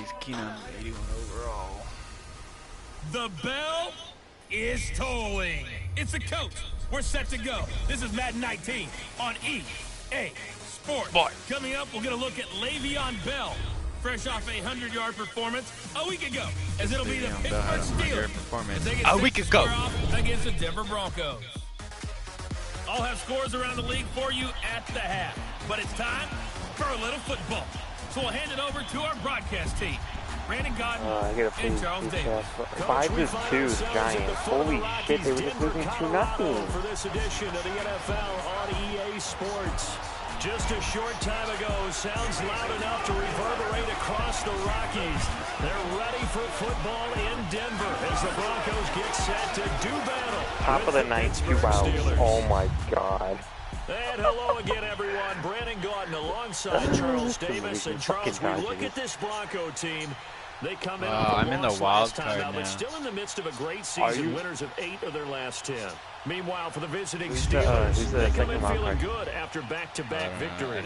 Case Keenum, 81 overall. The bell is tolling. It's the coach. We're set to go. This is Madden 19 on EA Sports. Coming up, we'll get a look at Le'Veon Bell, fresh off a 100-yard performance a week ago, as it'll be the Pittsburgh Steelers a week ago against the Denver Broncos. I'll have scores around the league for you at the half, but it's time for a little football. So we'll hand it over to our broadcast team. Brandon Godden and Charles Davis. 5-2 Giants. Holy shit, they were just losing 2-0. For this edition of the NFL on EA Sports. Just a short time ago, sounds loud enough to reverberate across the Rockies. They're ready for football in Denver as the Broncos get set to do battle. Top of the night, 2 outs. Oh my god. And hello again, everyone. Brandon Godden alongside Charles Davis. And Charles, we look at this Bronco team. They come in I'm in the wild card now. But still in the midst of a great season, winners of 8 of their last 10. Meanwhile, for the visiting Steelers, they come in feeling good after back-to-back victories.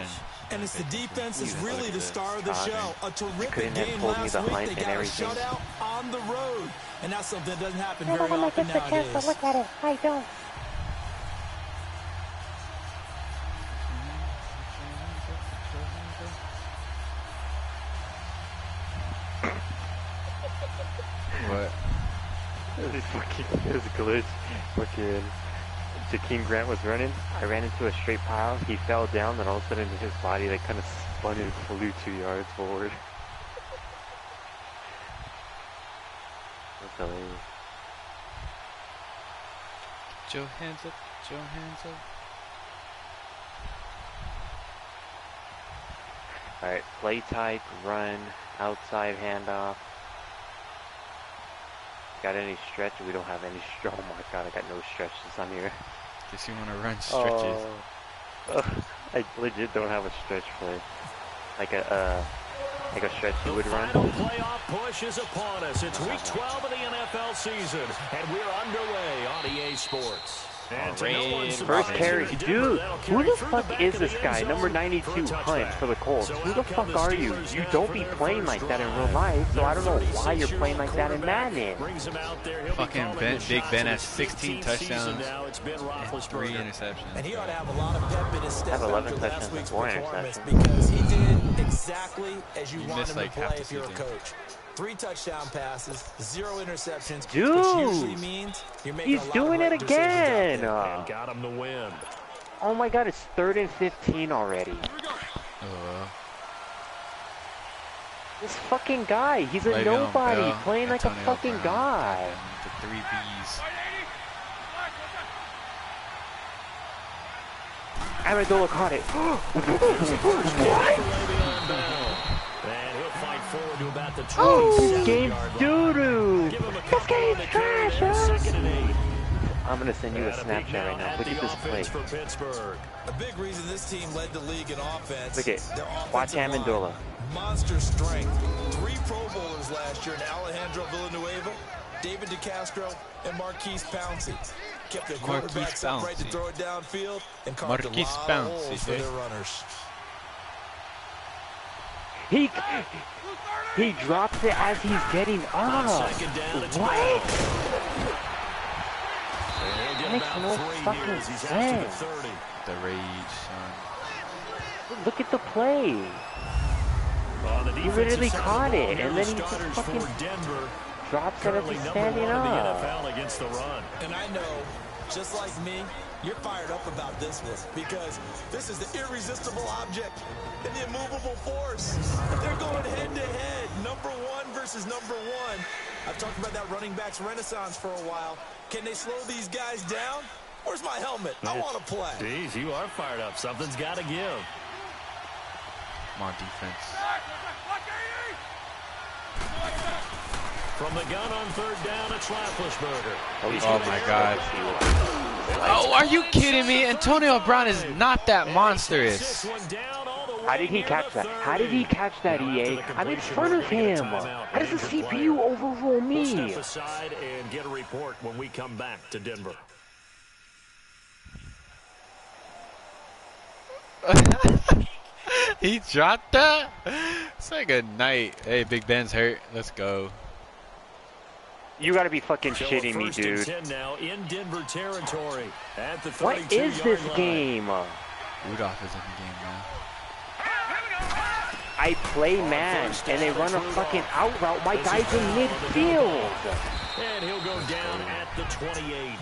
And it's the defense is really the star of the show. A terrific game last week. They got a shutout on the road. And that's something that doesn't happen very often nowadays. Look at it. I don't. What? It was a glitch. Fucking Jakeem Grant was running. I ran into a straight pile. He fell down, then all of a sudden his body like kind of spun and flew 2 yards forward. That's hilarious. Joe hands up. Joe hands up. Alright, play type, run, outside handoff. Got any stretch? We don't have any stretch. Oh my god, I got no stretches on here. Guess you want to run stretches. I legit don't have a stretch play. Like a stretch you would run. The final playoff push is upon us. It's week 12 of the NFL season, and we're underway on EA Sports. First carry. Dude, who the fuck is this guy? Number 92, Hunt, for the Colts. Who the fuck are you? You don't be playing like that in real life, so I don't know why you're playing like that in Madden. Fucking Big Ben has 16 touchdowns and 3 interceptions. And he ought to have a lot of pep in his step have 11 after last touchdowns week's and 4 performance interceptions. because he did exactly as you want him like to half play the if you're a season. coach. 3 touchdown passes, 0 interceptions, Dude, which usually means you're making he's doing it again. And got him the win. Oh my god, it's 3rd and 15 already. This fucking guy, he's a Le'Veon nobody, Bell, playing like Antonio a fucking Brown, guy. The 3 Bs. Amendola caught it. What? And he'll fight forward to about the 27-yard Oh, game's line. doo-doo. Give him a This couple on game's the carry, trash, and 2nd and 8. I'm gonna send you a And peek Snapchat now right now. at Look the at this play. offense for Pittsburgh. A big reason this team led the league in offense. Look at their watch offensive Amendola. line. Monster strength. 3 Pro Bowlers last year in Alejandro Villanueva, David DeCastro, and Marquise Pouncey. Kept their quarterbacks upright to throw it downfield and carved a lot of holes for their runners. He drops it as he's getting up. What? That makes no fucking sense. The rage, son. Look at the play. He literally caught it, and then he just fucking drops it as he's standing up. Against the run. And I know, just like me, you're fired up about this one because this is the irresistible object and the immovable force. They're going head-to-head, number 1 versus number 1. I've talked about that running backs renaissance for a while. Can they slow these guys down? Where's my helmet? I want to play. Jeez, you are fired up. Something's got to give. Come on, defense. From the gun on 3rd down, it's Roethlisberger. Oh my god. Oh, are you kidding me? Antonio Brown is not that monstrous. How did he catch that? How did he catch that, EA? I'm in front of him. How does the CPU overrule me? Step aside and get a report when we come back to Denver. He dropped that? It's like a night. Hey, Big Ben's hurt. Let's go. You gotta be fucking shitting me, dude. Now in Denver territory at the What is this line. game? Rudolph is in the game now. I play man, and they run a fucking out route. My guy's in midfield. And he'll go down at the 28.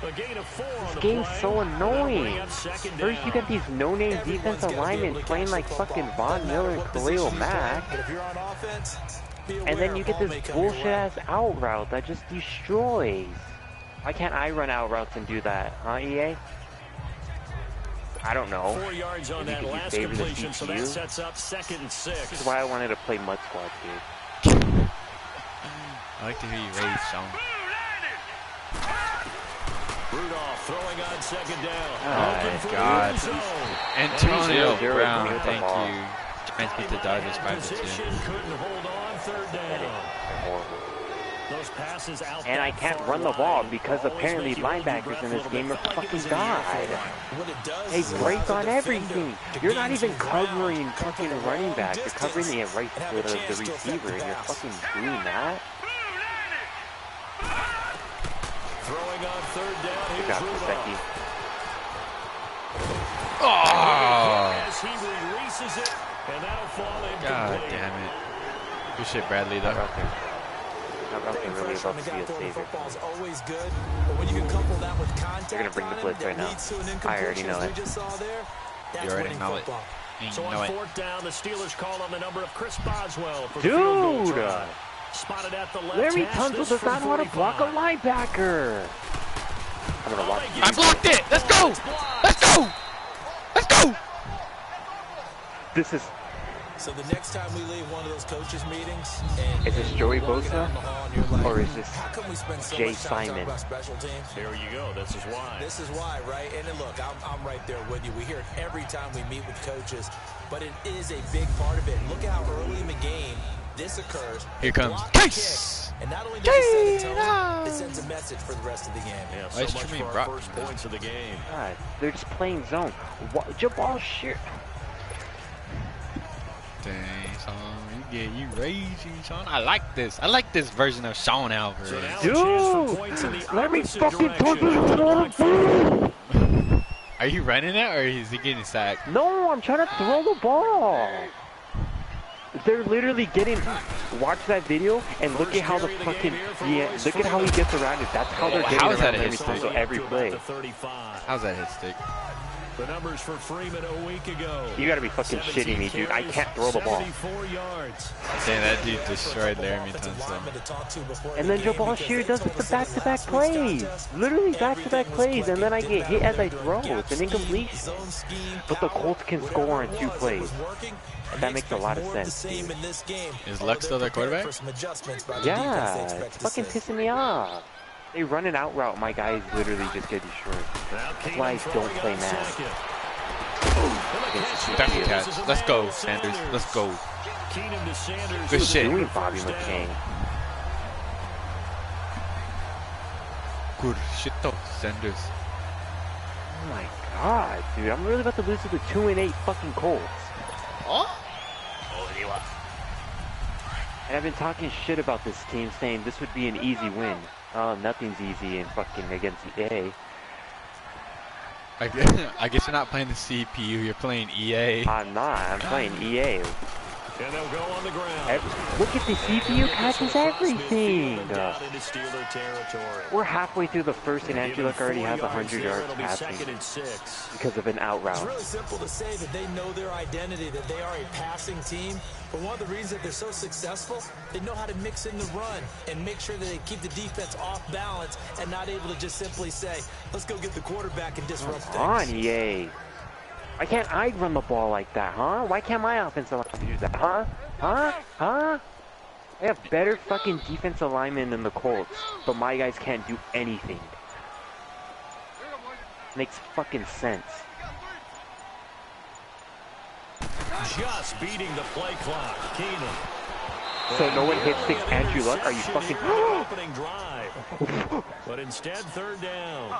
A gain of 4 on the Game's play. so annoying. First, you got these no-name defensive linemen playing like fucking Von Miller and Khalil Mack. But if you're on offense, And then you get this bullshit-ass out route that just destroys. Why can't I run out routes and do that, huh, EA? I don't know. 4 yards on that last completion, so that sets up 2nd and 6. This is why I wanted to play Mud Squad, dude. I like to hear you raise, Sean. Rudolph throwing on 2nd down. Oh, God. Antonio Brown, thank you. Giants beat the Dodgers 5-2. Couldn't hold on 3rd down. Those passes out. And I can't run the ball because apparently linebackers in this game are fucking god. They break on everything. You're not even covering fucking running back. You're covering the receiver, and you're fucking doing that. Throwing on 3rd down. Good job, Becky. Oh! As he releases it, and that'll fall incomplete. God damn it. Good shit, Bradley, though. I'm really about to be a savior. Always good, but when you can couple that with contact, They're gonna bring the blitz right now. I already know it. You already know it. So on 4th down, the Steelers call on the number of Chris Boswell for the Dude! field goal try. Spotted at the left Larry hash, Tunsil this does from not know how to block a 45. linebacker. I'm gonna watch. I blocked it! Let's go! Let's go! Let's go! This is. So the next time we leave one of those coaches meetings, and Is this Joey Bosa? Or is this how come we spend so Jay much time talking Simon? about special teams? There you go. This is why. This is why, right? And then look, I'm right there with you. We hear it every time we meet with coaches, but it is a big part of it. Look at how early in the game this occurs. Here comes Block the Case! kick, and not only does it set a tone, it sends a message for the rest of the game. Yeah, Why is so much Tremaine for our Brock first doing points of the game. God, they're just playing zone. What? Jabal Shear. Dang, Sean. You crazy, Sean. I like this. I like this version of Sean Alvarez. So now a chance for Dude! points in the Let me opposite fucking direction. Are you running it or is he getting sacked? No, I'm trying to throw the ball. They're literally getting. Watch that video and look at how the fucking. Yeah, look at how he gets around it. That's how they're getting How is that around a hit every stick? every play. How's that hit stick? The numbers for Freeman a week ago. You gotta be fucking shitting me, dude. I can't throw the ball. 74 yards. Dang, that dude destroyed Laramie Tunsil. And then Jabal Shear does it the back-to-back plays. Literally back-to-back plays, and then I get hit as I throw. It's an incompletion. But the Colts can score on 2 plays. That makes a lot of sense. Is Luck still their quarterback? Yeah, it's fucking pissing me off. They run an out route, my guys literally just get destroyed. That's why I don't play man. That's a catch. Let's go, Sanders. Let's go. Good shit. Doing Bobby McCain. Good shit though, Sanders. Oh my god, dude. I'm really about to lose to the 2-8 fucking Colts. Oh? And I've been talking shit about this team, saying this would be an easy win. Oh, nothing's easy in fucking against EA. I guess you're not playing the CPU, you're playing EA. I'm not. I'm playing EA. And they'll go on the ground. Look at the CPU catches everything. Down into Steeler territory. We're halfway through the first, and Andrew Luck already has 100 yards It'll be passing 2nd and 6. because of an out It's route. really simple to say that they know their identity, that they are a passing team. But one of the reasons that they're so successful, they know how to mix in the run and make sure that they keep the defense off balance and not able to just simply say, let's go get the quarterback and disrupt things. Come on, EA. Why can't I run the ball like that, huh? Why can't my offensive line do that, huh? Huh? Huh? I have better fucking defensive linemen than the Colts, but my guys can't do anything. Makes fucking sense. Just beating the play clock. Keenan. So no one hit 6 Andrew Luck? Are you fucking... opening drive. But instead, 3rd down.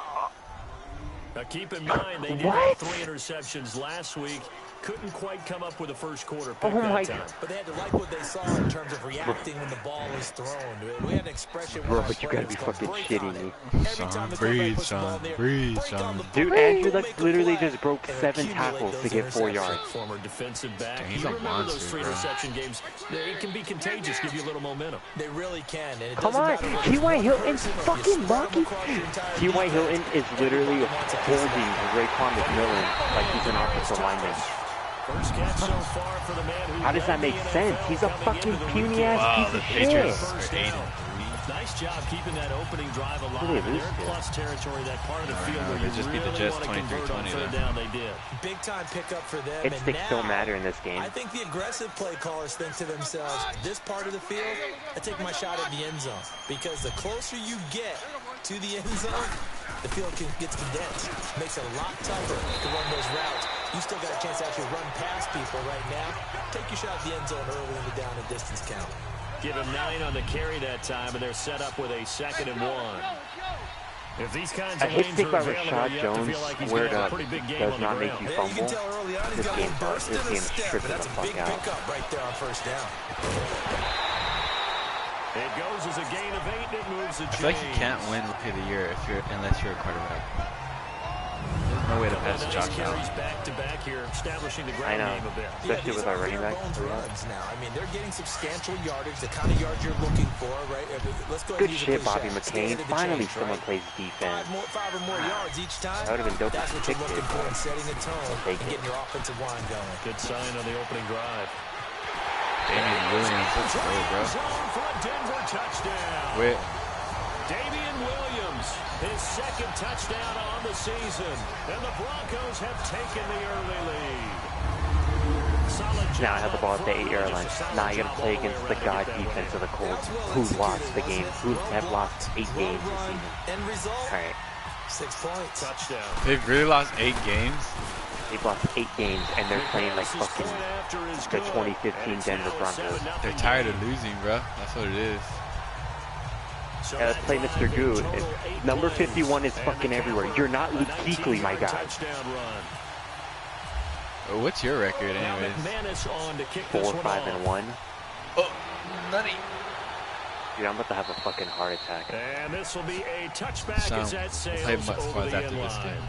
Now keep in mind, they did have 3 interceptions last week. couldn't quite come up with a first quarter pick Oh my that time. God. But they had to like what they saw in terms of reacting when the ball was thrown. We had an expression. Bro, you gotta be fucking shitting me. Breathe, son. Dude, Andrew Luck literally just broke 7 tackles to get 4 yards. Former defensive back. Dang, he's You a remember those monster, 3 bro. reception games? It can be contagious, give you a little momentum. They really can. And it Come doesn't on, matter what T.Y. you Hilton's you fucking spread them lucky. across your entire T.Y. defense. Hilton is literally holding Raekwon McMillan like he's an offensive lineman. First catch so far for the man who How does that make sense? He's a fucking puny-ass Wow, piece the of shit. Patriots are 8-3. Nice job keeping that opening drive alive. Who did they They're lose in to? plus territory, that part of the field where They you just beat the really Jets want to convert on 23-20 third though. down. They did. Big time pickup for them. It and sticks don't now, matter in this game. I think the aggressive play callers think to themselves, this part of the field, I take my shot at the end zone. Because the closer you get to the end zone, the field gets condensed. Makes it a lot tougher to run those routes. You still got a chance to actually run past people right now. Take your shot at the end zone early in the down and distance count. Give him 9 on the carry that time, and they're set up with a 2nd and 1. If these kinds A of hit lanes stick are by available, Rashad you have to Jones feel like he's squared gonna have up a pretty big game does on not the make ground. you Yeah, you can fumble. tell early on he's This got a game little burst in this his game step, strips but that's the a fuck big out. pickup right there on first down. It goes as a gain of 8, and it moves the I feel like you can't win Rookie of the Year unless you're a quarterback. There's no way to pass Josh Allen. Back to back here, establishing the I ground know, game a bit. especially these with our aren't running bare backs. bones runs now. I mean, they're getting substantial yardage, the kind of yards you're looking for, right? Let's go ahead Good and use shit, a Bobby cliche. McCain. Stand of the Finally change, someone right? plays defense. 5 or more yards each time. That would've been dope That's if what he you're picked looking it. for in setting a tone Take and it. getting your offensive line going. Good sign on the opening drive. Damian Williams, let's go, bro. Zone for a Denver touchdown. Wait, Damian Williams, his 2nd touchdown on the season, and the Broncos have taken the early lead. Solid job Now I have the ball at the up front, 8-yard just line. a solid Now I gotta job play all the way against the around god that defense way. of the Colts, That's what who it lost the was. game, who have lost 8 Well games this run. season. End result, Alright, 6 points. Touchdown. they've really lost 8 games. they've lost 8 games and they're playing like fucking the 2015 Denver Broncos. They're tired of losing, bro. That's what it is. Yeah, let's play Mr. Good. Number 51 is fucking everywhere. You're not Luke Kuechly, my guy. Oh, what's your record, anyways? 4, 5, and 1. Oh, nutty. Dude, I'm about to have a fucking heart attack. And this will be a touchback So, as that play sails Mud over Squads the after end this line. game.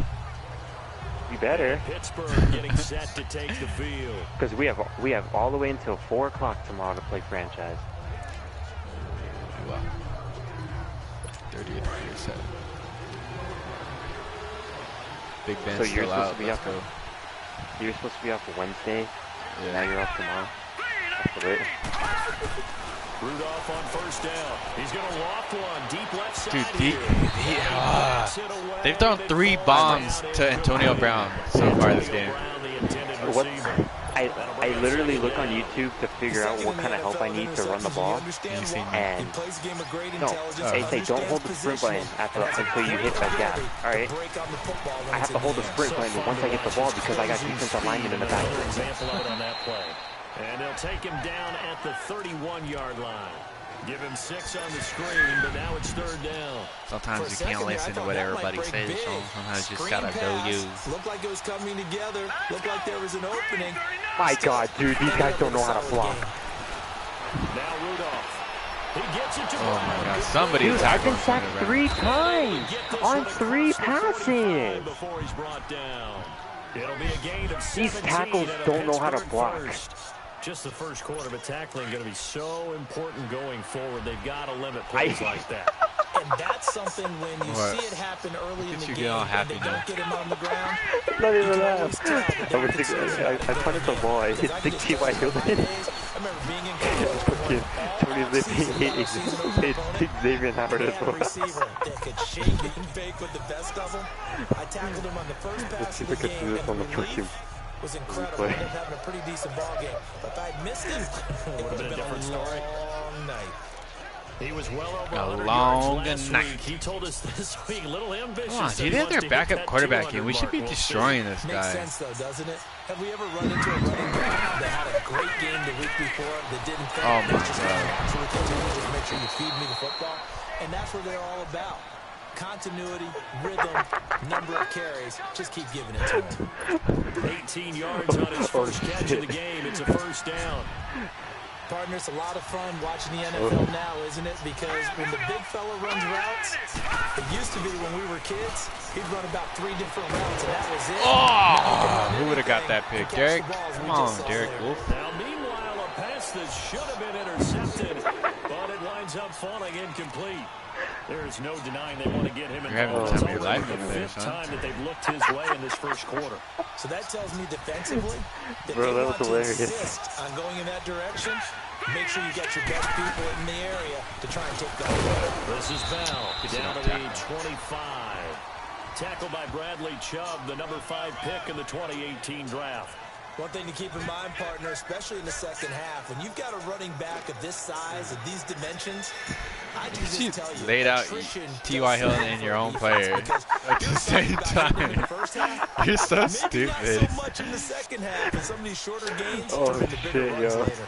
You better, Pittsburgh getting set to take the field. because we have all the way until 4 o'clock tomorrow to play franchise. Wow. 38-37. Big Ben So you're still supposed out. to be Let's up. go. You're supposed to be off Wednesday. Yeah. Now you're off tomorrow. That's lit. Rudolph on first down. He's going to loft one deep left side. Dude, deep. Here. They've thrown 3 bombs to Antonio Brown so far this game. What? I literally look on YouTube to figure out what kind of help I need to run the ball. And no, they say don't hold the sprint button until you hit that gap. All right. I have to hold the sprint button once I get the ball because I got defensive linemen in the back. Example of it on that play. And they'll take him down at the 31-yard line. Give him 6 on the screen, but now it's 3rd down. Sometimes you can't listen to what everybody says, so sometimes you just gotta go use. Looked like it was coming together. Looked like there was an opening. My God, dude, these guys don't know how to block. Now Rudolph. He gets it to Oh my God, somebody Dude, I've tackle been in front sacked of 3 Brown. times on 3 passes. Before he's brought down. It'll be a gain of 17. These tackles don't know how to block. Just the first quarter, but tackling going to be so important going forward. They've got to limit plays like that. And that's something when you What? see it happen early in the you game get all and happy they now. don't get him on the ground. Not even you can laugh. always tell that they're I punted the ball. I hit 60 wide open. I remember being in college. Tony Lippy hit Xavier Howard as They had a well. receiver that could shake and fake with the best of them. I tackled him on the first pass of the game, and the relief was incredible. Ended up having a pretty decent ball game. But if I'd missed him, it would have been a long night. He was well over A 100 long yards last night. week. He told us this week, a little ambitious. Come on, that dude, he they have wants their to hit backup that quarterback 200 here. We should be mark. We'll see. destroying this Makes guy. sense, though, doesn't it? Have we ever run into a running back that had a great game the week before that didn't think Oh, my let's just God. naturally continue to make sure you feed me the football? And that's what they're all about. Continuity, rhythm, number of carries. Just keep giving it to him. 18 yards on his first catch of the game. It's a first down. Partner, it's a lot of fun watching the NFL now, isn't it? Because when the big fella runs routes, it used to be when we were kids, he'd run about 3 different routes, and that was it. Oh, who would have got that pick? Derek? Come on, Derek Wolf. Now, meanwhile, a pass that should have been intercepted, but it winds up falling incomplete. There's no denying they want to get him involved. It's already the 5th time that they've looked his way in this first quarter. So that tells me defensively that Bro, they that was want to hilarious. insist on going in that direction. Make sure you get your best people in the area to try and take the whole. This is Bell down to the 25. Tackled by Bradley Chubb, the number 5 pick in the 2018 draft. One thing to keep in mind, partner, especially in the second half, when you've got a running back of this size, of these dimensions, I can just tell you, laid out T.Y. Hill and your own player at the same time. You're so stupid. So much in the second half, and some of these shorter gains Oh, turn into bigger runs later.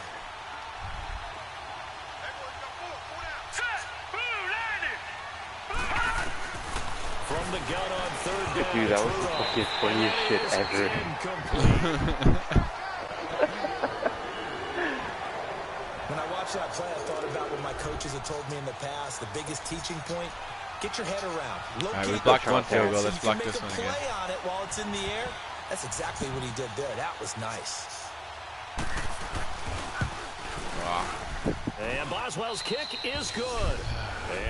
From the gun on 3rd down. Dude, that was the fucking funniest shit ever. When I watched that play, I thought about what my coaches had told me in the past. The biggest teaching point, get your head around. All right, we blocked one field goal. Let's block this one again. Play on it while it's in the air. That's exactly what he did there. That was nice. Wow. And Boswell's kick is good.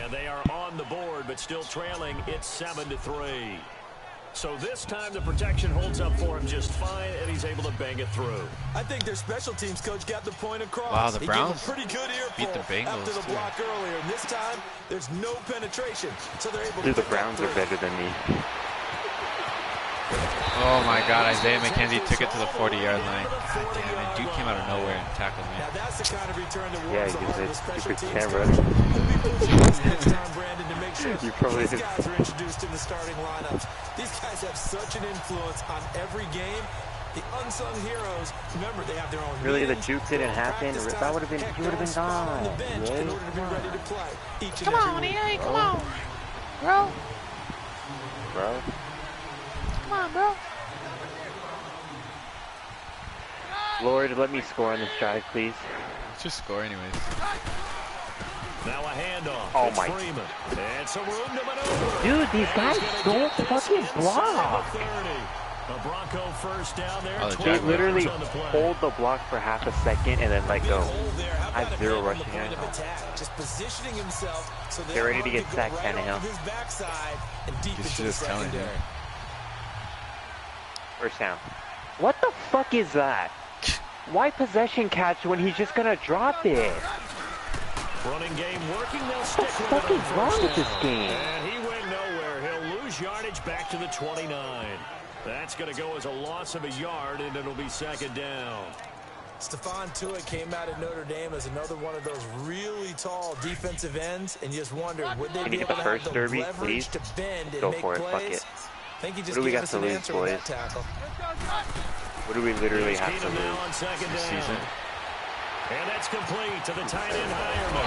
And they are on the board, but still trailing. It's 7-3. So this time the protection holds up for him just fine, and he's able to bang it through. I think their special teams coach got the point across. Wow, the Browns pretty good beat the Bengals after the block earlier. And this time, there's no penetration, so they're able to. Dude, the Browns are better than me. Oh my God, Isaiah McKenzie took it to the 40-yard line. God damn it, dude came out of nowhere and tackled me. Now that's the kind of return that Yeah, warms the because heart of the it's special stupid teams camera. coach. He'll be pushing this next time, Brandon, to make sure You probably these did. guys are introduced in the starting lineups. These guys have such an influence on every game. The unsung heroes, remember, they have their own. Really, the meetings, juke didn't happen. practice That would have been, time. he would have been Heck, they're on gone. the bench in order to be ready to play each and Come every on, week. EA, come on. Bro. Bro. Come on, bro. Lord, let me score on this drive, please. Let's just score anyways. Now a handoff. Oh It's my. Freeman. And some room to maneuver. Dude, these guys don't fucking block. A Bronco first down there. Oh, the 12 They literally yards on the play. hold the block for half a second and then let go. I have zero rushing point of yards. attack, just positioning himself so Get ready to get sacked, right Tannehill. off his backside and deep You into should the just tell him. secondary. First down. What the fuck is that? Why possession catch when he's just gonna drop it? Running game working. They'll stick with What it the on fuck is wrong first with this down. game? And he went nowhere. He'll lose yardage back to the 29. That's going to go as a loss of a yard, and it'll be 2nd down. Stephon Tuitt came out of Notre Dame as another one of those really tall defensive ends, and you just wondered, would they Can be you able get to the have first the derby, leverage please? to bend and Go make for it, fuck plays? it. I think he just What do we gave got us to an lose, answer with boys? that tackle. What do we literally have to Keenum now lose? on 2nd down. Season. And that's complete to the tight end Hireman.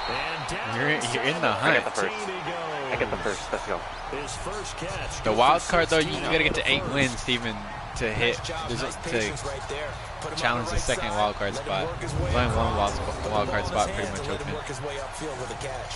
And down You're in the I hunt. got the first. I got the first. Let's go. His first catch. The wild card though, you gotta get to 8 wins to even to hit Nice job, to nice patience right there. Put him on challenge the right second side, wild card let him spot. work his way Only up. one wild Put the card ball in spot his pretty hands much and let him open. work his way upfield with a catch.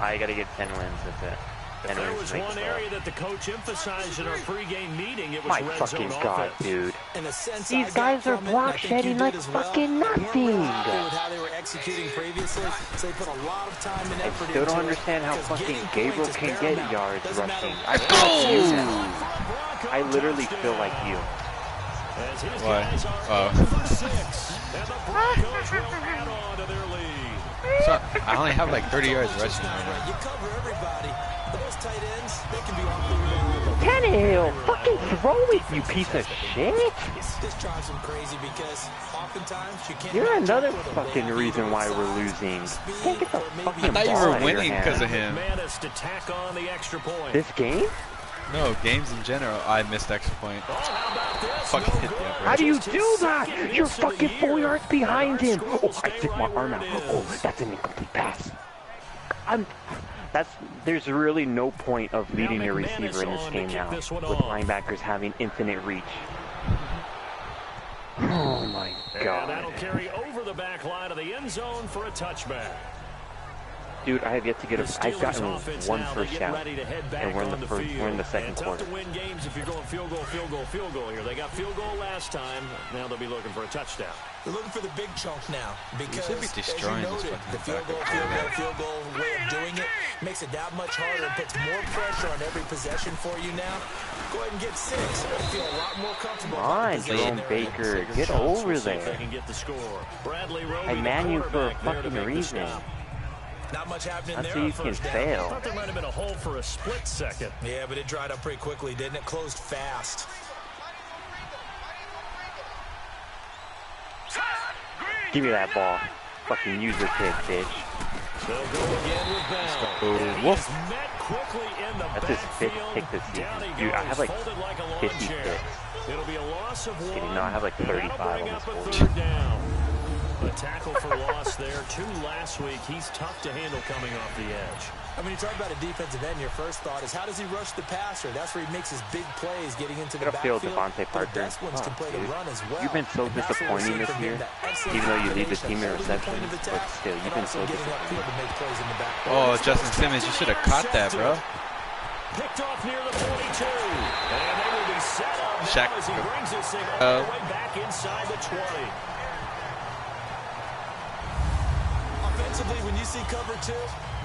I gotta get 10 wins. That's it. If 10 there wins was to make one the area playoffs. that the coach emphasized in our pregame meeting, it was My red fucking zone god, offense. dude. In a sense, These I got guys are from it, and I block think you shedding did like as well. fucking They weren't nothing. really happy with how they were executing previously, so they put a lot of time and I effort still into don't it, understand how because fucking getting Gabriel points is can get paramount. yards Doesn't matter rushing. what I the can't do team that. I literally feel like you. As his What? guys are Oh. in for 6, and the Broncos will add on to their lead. So, I only have like 30 yards rushing Not right now. right. You cover everybody, but those tight ends, they can be awfully reliable. Tannehill, fucking throw it, you piece of shit. This drives them crazy because oftentimes you can't. You're match up another with them. fucking They reason either why size, we're losing. speed, Can't get the or maybe fucking I thought you ball were out of your winning hand. because of him. Managed to tack on the extra point. This game? No, games in general, I missed extra point. Oh, how about this? Fucking No hit the good. upper How do you Just his do that? second You're miss of the fucking 4 year. yards behind And our him. score Oh, will I stay stick my right arm where out. it Oh, is. that's an incomplete pass. There's really no point of leading your receiver in this game now, with linebackers having infinite reach. Oh my God. And that'll carry over the back line of the end zone for a touchback. Dude, I have yet to get I've gotten one first down, and we're in the second quarter. Tough to win games if you're going field goal here. They got field goal last time. Now they'll be looking for a touchdown. They're looking for the big chunk now because, should be destroying as you this noted, the fucking field goal way of doing it makes it that much harder and puts more pressure on every possession for you now. Go ahead and get 6. Feel a lot more comfortable. Come on, Jerome Baker, get over there. I man you for a fucking reason. Not much happening That's there. so you can fail. I thought there might have been a hole for a split second. Yeah, but it dried up pretty quickly, didn't it? Closed fast. Give me that ball. Fucking user pick, bitch. They'll go again with Bell. Woof. Met quickly in the That's his 5th pick this season. Dude, I have like 50 picks. It'll be a loss of 1. Kidding, no, I have like 35 on Bring up this a board. 3rd down. A tackle for loss there. 2 last week. He's tough to handle coming off the edge. I mean, you talk about a defensive end, your first thought is how does he rush the passer? That's where he makes his big plays getting into the backfield. Devontae But Parker. the best ones can play the run as well. You've been so And that's what we're disappointing seeing this from year, him, that excellent even though you lead the combination team in of receptions, point of but attack still, you've and been also so getting disappointing. upfield to make plays in the back. Oh, Justin Simmons, you should have caught that, bro. Picked off near the 42. And they will be set up Shaq. now as he brings this thing all the way back inside the 20. Offensively, when you see cover 2,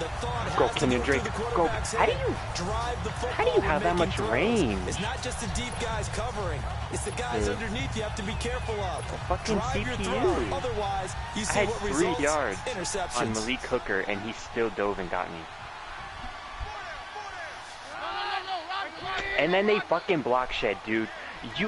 the thought Go, has to Kenyon go through Drake. the Go. quarterback's How do head. you Drive the football have that when much making range? throws. It's not just the deep guys covering. It's the guys Dude. underneath you have to be careful of. Fucking Drive your CPU. throw. Otherwise, you I see had what 3 results. yards Interceptions. on Malik Hooker, and he still dove and got me. And then they fucking block shed, dude.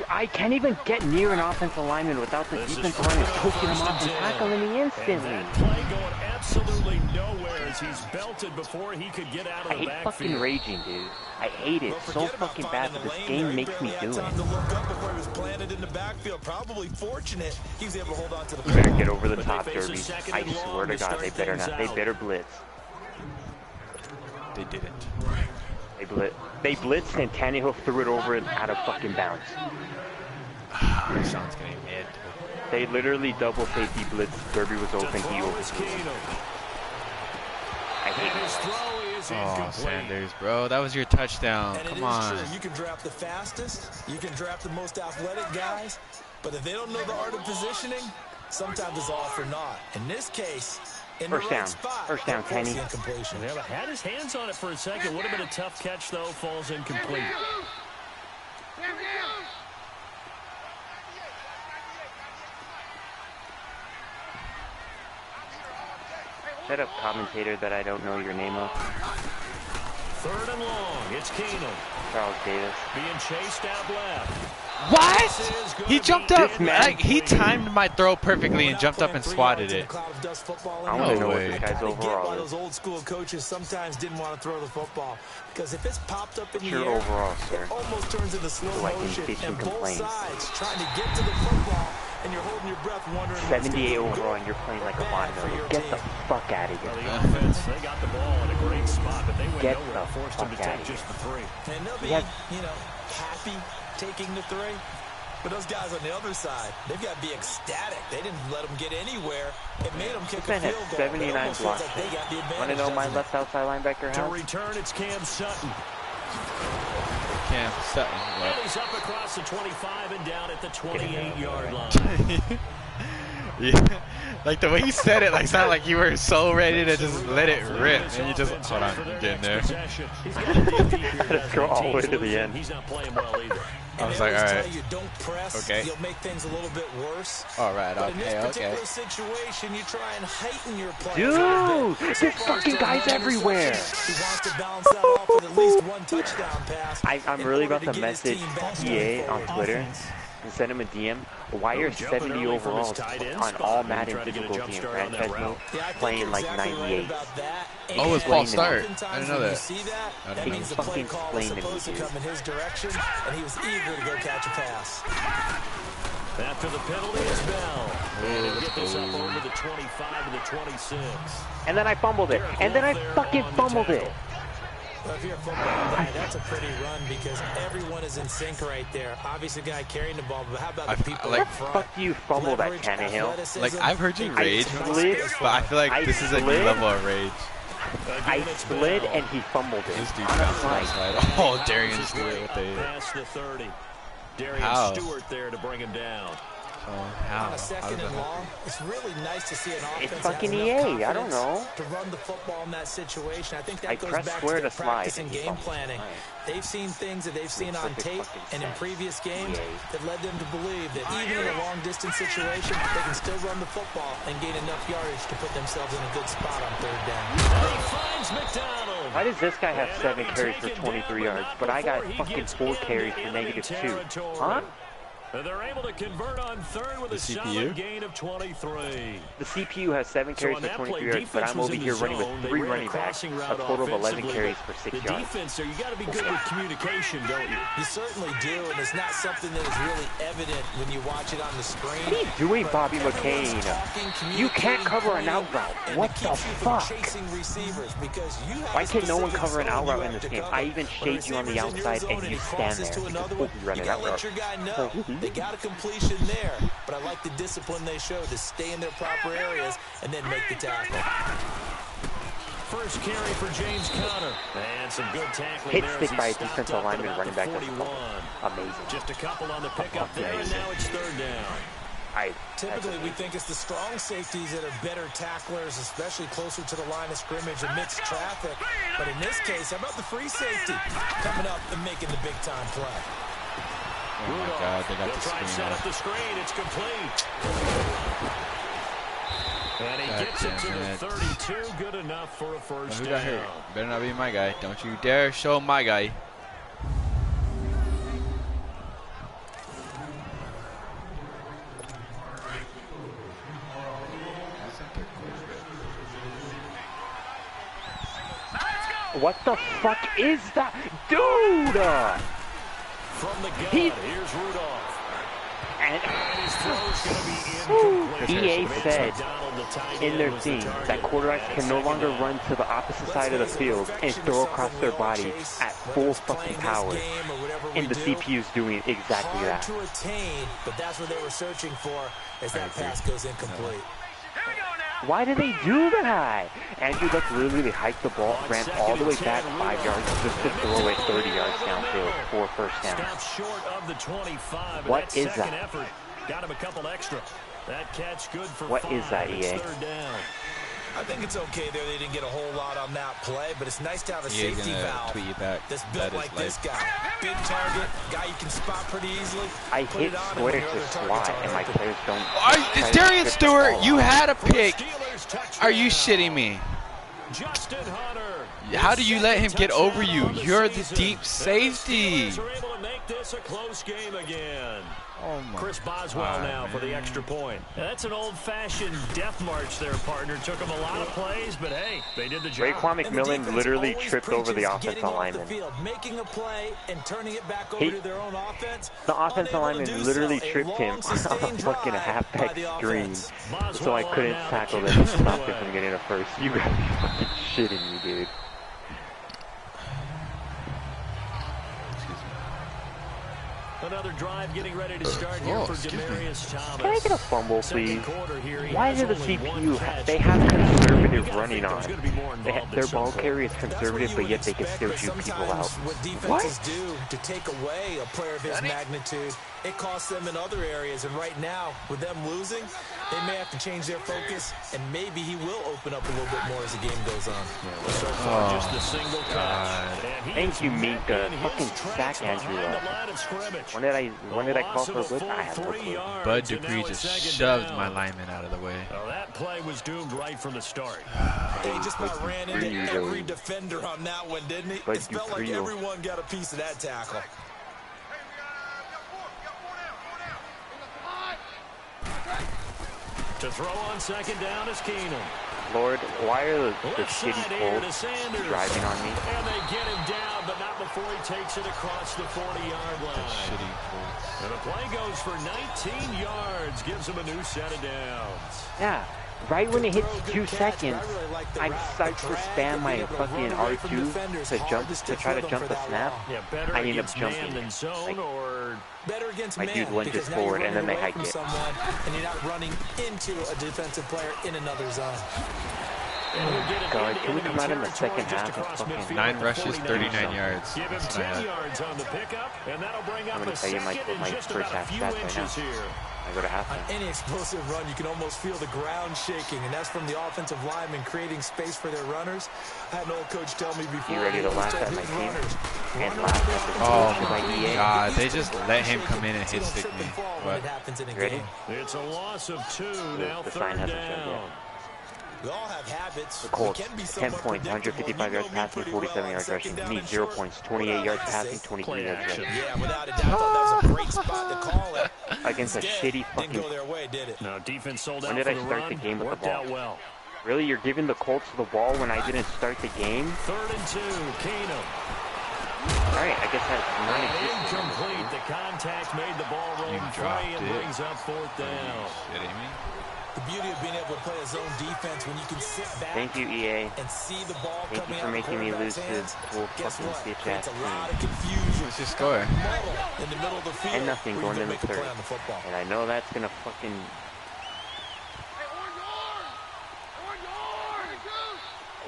I can't even get near an offensive lineman without the defensive lineman pushing him off and tackling me instantly. And that play going absolutely nowhere as he's belted before he could get out of I the hate backfield. fucking raging, dude. I hate it so fucking bad, but this game makes me do it. Time to look up before he was planted in the backfield. Probably fortunate he was able to hold on to the You better get over the But top, they face a Derby. second I and long swear to to God, start they better things not. They out. better blitz. They didn't. They blitzed and Tannehill threw it over and out of fucking bounds. Sean's getting mad. They literally double safety blitz. Derby was open. He overthrew. I hate And his it. throw is Oh, incomplete. Sanders, bro. That was your touchdown. And Come it on. is true. You can draft the fastest, you can draft the most athletic guys, but if they don't know the art of positioning, sometimes it's all for naught. In this case, in First the right down. spot, First down, they force Kenny. the incompletion. Yeah, but had his hands on it for a second. Would have been a tough catch, though. Falls incomplete. Shut up, commentator that I don't know your name of. 3rd and long. It's Keenum Charles Davis. being chased out left. What? He jumped up. This man- Like, he timed my throw perfectly and jumped up and swatted it. I No want to know what way. this guy's I get why overall those is. old school coaches sometimes didn't want to throw the football, because if it's popped up in What's the your air, overall, sir? it almost turns into slow So I can motion, bitch and and both complain. sides trying to get to the football, and you're holding your breath wondering what's 78 gonna go overall, and you're playing like a bad for bodybuilder. your Get the team. fuck out of Well, here. the offense, they got the ball in a great spot, but they went Get nowhere. the Forced him to fuck take outta just the 3. And they'll be, Yeah. happy taking the 3. But those guys on the other side, they've got to be ecstatic. They didn't let them get anywhere. It made them kick This a man had field goal. 79 It almost feels blocks. like they got the advantage. Want to know my doesn't it? left outside linebacker To house? return, it's Cam Sutton. Cam Sutton. And he's up across the 25 and down at the 28-yard line. Yeah. Like the way you said it, like sounded like you were so ready to just let it rip, and you just hold on, I'm getting there. Let's go all the way to the end. He's not playing well either. I was And like, they always all tell right, you, don't press. Okay. You'll make things a little bit worse. all right, But in this okay, particular okay. situation, you try and heighten your play a little Dude, bit. there's So far, fucking still guys no everywhere. interceptions. He wants to balance that off with at least one touchdown pass. I'm in really order about to get his message team back EA moving on forward. Twitter and send him a DM. Why are Jumping 70 early from his overalls tight end on spot. all Maybe Madden try to get a difficulty jump and start on that franchise route. mode Yeah, I think playing you're like exactly 98? right about that. Oh, it's And false start. oftentimes I didn't know when you that. see that, I that didn't means the know. play Fucking call was explain to me, supposed to dude. come in his direction, and he was eager to go catch a pass. After the penalty is Bell. And he'll get this up over the 25 to the 26. And then I fumbled it. And then I fucking fumbled it. Well, if you're a football guy, that's a pretty run because everyone is in sync right there. Obviously, the guy carrying the ball, but how about the people like, in front? Fuck you, fumble that Tannehill. Like, I've heard you rage, slid, but I feel like this is a new level of rage. I slid and he fumbled it. This dude bounced outside. Oh, Darian Stewart with the... Past the 30. Darian How? Stewart there to bring him down. How? On a second and long, it's really nice to see an offense It's fucking that has enough EA, I don't confidence know. to run the football in that situation. I think that I goes pressed back square to their to slide practice and and he game fumbled. planning. Right. They've seen things that they've seen on tape and in previous games that led them to believe that even in a long-distance situation, they can still run the football and gain enough yardage to put themselves in a good spot on third down. He finds McDonald. Why does this guy have 7 carries for 23 yards, but I got fucking 4 carries for -2? Huh? They're able to convert on third with a solid gain of 23. The CPU has 7 carries for 23 yards, but I'm over here running with 3 running backs, a total of 11 carries for 6 yards. The defense there, you got to be good with communication, don't you? You certainly do, and it's not something that is really evident when you watch it on the screen. What are you doing, Bobby McCain? You can't cover an out route. What the fuck? Why can no one cover an out route in this game? I even shade you on the outside and you stand there. You run it out route. They got a completion there, but I like the discipline they showed to stay in their proper areas and then make the tackle. First carry for James Conner. And some good tackling Hit there. stick by a defensive lineman running back. Amazing. Just a couple on the pickup there, and now it's third down. Typically, we think it's the strong safeties that are better tacklers, especially closer to the line of scrimmage amidst traffic. But in this case, how about the free safety coming up and making the big-time play? Oh my God, they got the Try and set up the screen. It's complete. And he gets it to the 32. Good enough for a first down. Who got hurt? Better not be my guy. Don't you dare show my guy. What the fuck is that? Dude! From the gun, here's Rudolph. And his throw's going to be incomplete. EA said in their theme that quarterbacks can no longer run to the opposite side of the field and throw across their body at full fucking power. And the CPU's doing exactly that. To attain, but that's what they were searching for as that pass goes incomplete. Why did they do that? Andrew Luck literally hiked the ball, ran all the way back 5 yards just to throw it 30 yards downfield for first down. Short of the 25. What is that? Effort got him a couple extra. That catch good for what 5. Is that, EA? Third down. I think it's okay there. They didn't get a whole lot on that play, but it's nice to have a safety valve that's built like this guy. Big target, guy you can spot pretty easily. I hit square to slot, and my players don't. It's Darian Stewart. You had a pick. Are you shitting me? Justin Hunter. How do you let him get over you? You're the deep safety. Are able to make this a close game again. Oh my Chris Boswell now for the extra point. Now that's an old-fashioned death march there, partner. Took him a lot of plays, but hey, they did the job. Raekwon McMillan literally tripped over the offensive lineman. Making a play and turning it back over to their own offense. The offensive lineman literally tripped him on a fucking halfback screen, so I couldn't tackle them and stop him from getting a first. You gotta be fucking shitting me, dude. Another drive getting ready to start here for Demarius Thomas. Can I get a fumble, please? Why do the CPU they have conservative running on? Their ball carry is conservative, but yet they can still juke people out. What defenses do to take away a player of his magnitude, it costs them in other areas. And right now, with them losing, they may have to change their focus, and maybe he will open up a little bit more as the game goes on. So far, just the single catch. Thank you, Minka. Fucking sack Andrew up. When did I call for a blitz? I have no clue. Bud Dupree just shoved my lineman out of the way. Well, that play was doomed right from the start. He just about ran into every defender on that one, didn't he? It felt like everyone got a piece of that tackle. To throw on second down is Keenum. Lord, why are the shitty Colts driving on me? And they get him down, but not before he takes it across the 40-yard line. And the play goes for 19 yards, gives him a new set of downs. Yeah, Right when it hits 2 seconds, I start to spam my fucking R2 to try to jump the snap. I end up jumping. My dude lunges forward and then they hike it. And you're not running into a defensive player in another zone. God, can we come out in the second half and fucking 9 rushes, 39 yards. Give him 10 yards on the pickup, and that'll bring up I'm going to tell you my first half stats right now. I go to halftime. On any explosive run, you can almost feel the ground shaking, and that's from the offensive linemen creating space for their runners. I had an old coach tell me before. You ready to laugh at my team? And laugh at the Oh my God, they just let him come in and hit stick me. What? You ready? It's a loss of 2, now The 3rd sign hasn't showed down. yet. We all have habits. The Colts, 10 points, 155 yards passing, 47 yards rushing. Me, 0 points, 28 yards passing, 23 yards rushing. Yeah, without a doubt, that was a great spot to call it. Against a shitty fucking... Didn't go their way, did it? Now defense sold out When did for I the start run. the game with the Worked ball? out well. Really? You're giving the Colts the ball when I didn't start the game? 3rd and 2, Keenum. Alright, I guess that's non-existent. Incomplete. The contact made the ball roll free and brings up 4th down. Are you kidding me? The beauty of being able to play a zone defense when you can sit back Thank you, EA. and see the ball Thank you coming for out making me of the lose to quarterback's this full Guess fucking what? bitch Creates ass a lot team. of confusion. What's your score? Muddle in the middle of the field. And nothing where going you in the make a play third. on the football. And I know that's gonna fucking...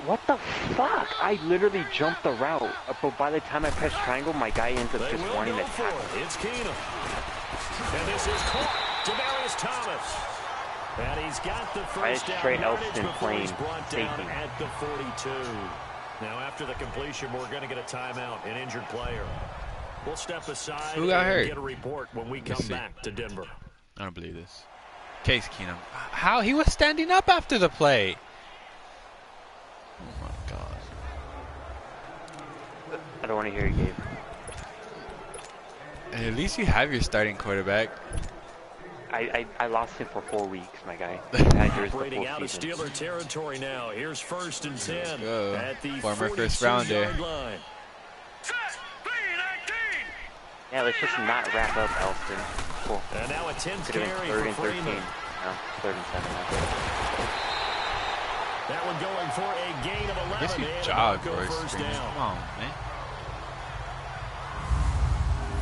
What the fuck? I literally jumped the route, but by the time I press triangle, my guy ends up just wanting to tackle. It's Keenum. And this is caught. Demarius Thomas. And he's got the first down Trey yardage Elston before he's playing brought down safety. at the 42. Now after the completion, we're going to get a timeout, an injured player. We'll step aside Who got and hurt? get a report when we come see. back to Denver. I don't believe this. Case Keenum. How? He was standing up after the play. Oh my God. I don't want to hear you, Gabe. And at least you have your starting quarterback. I lost him for 4 weeks, my guy. I had yours the Operating full out of season. Steeler territory now. Here's 1st and 10 go. at the Former 42 first rounder. yard line. Yeah, let's just not wrap up Elston. Cool. And now a 10th Could have carry been 3rd and for 13. Freeman. No, 3rd and 7 now. That one going for a gain of 11. I guess you and a jog Bronco for a first screen. down. Come on, man.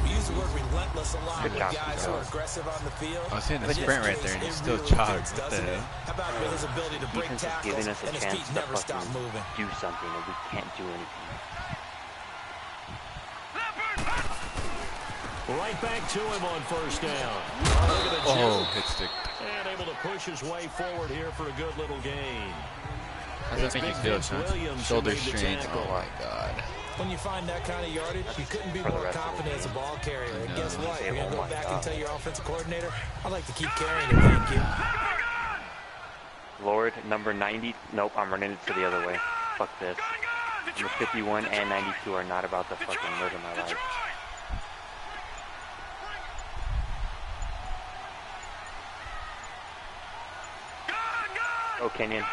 We use the word relentless a lot Good with job, guys who are Joe. aggressive on the field. I was hitting the But in sprint this right there, and he case, still it really jogged. fits, What the doesn't it? hell? How about with his ability to break Defense is tackles giving us a and his chance feet to never stop fucking moving? do something, and we can't do anything. Right back to him on 1st down. Oh, look at the Oh, juke. hit stick. And able to push his way forward here for a good little gain. How does that make you feel, Sean? Shoulder strain. Oh my God. When you find that kind of yardage, you couldn't be For the more rest of the confident as a ball carrier. And No. guess what? Say, You're going to oh go my back God. and tell your offensive coordinator, I'd like to keep carrying it, thank you. Lord, number 90. Nope, I'm running it to the other way. Fuck this. Number 51 and 92 are not about to fucking murder my life. Oh, Kenyon.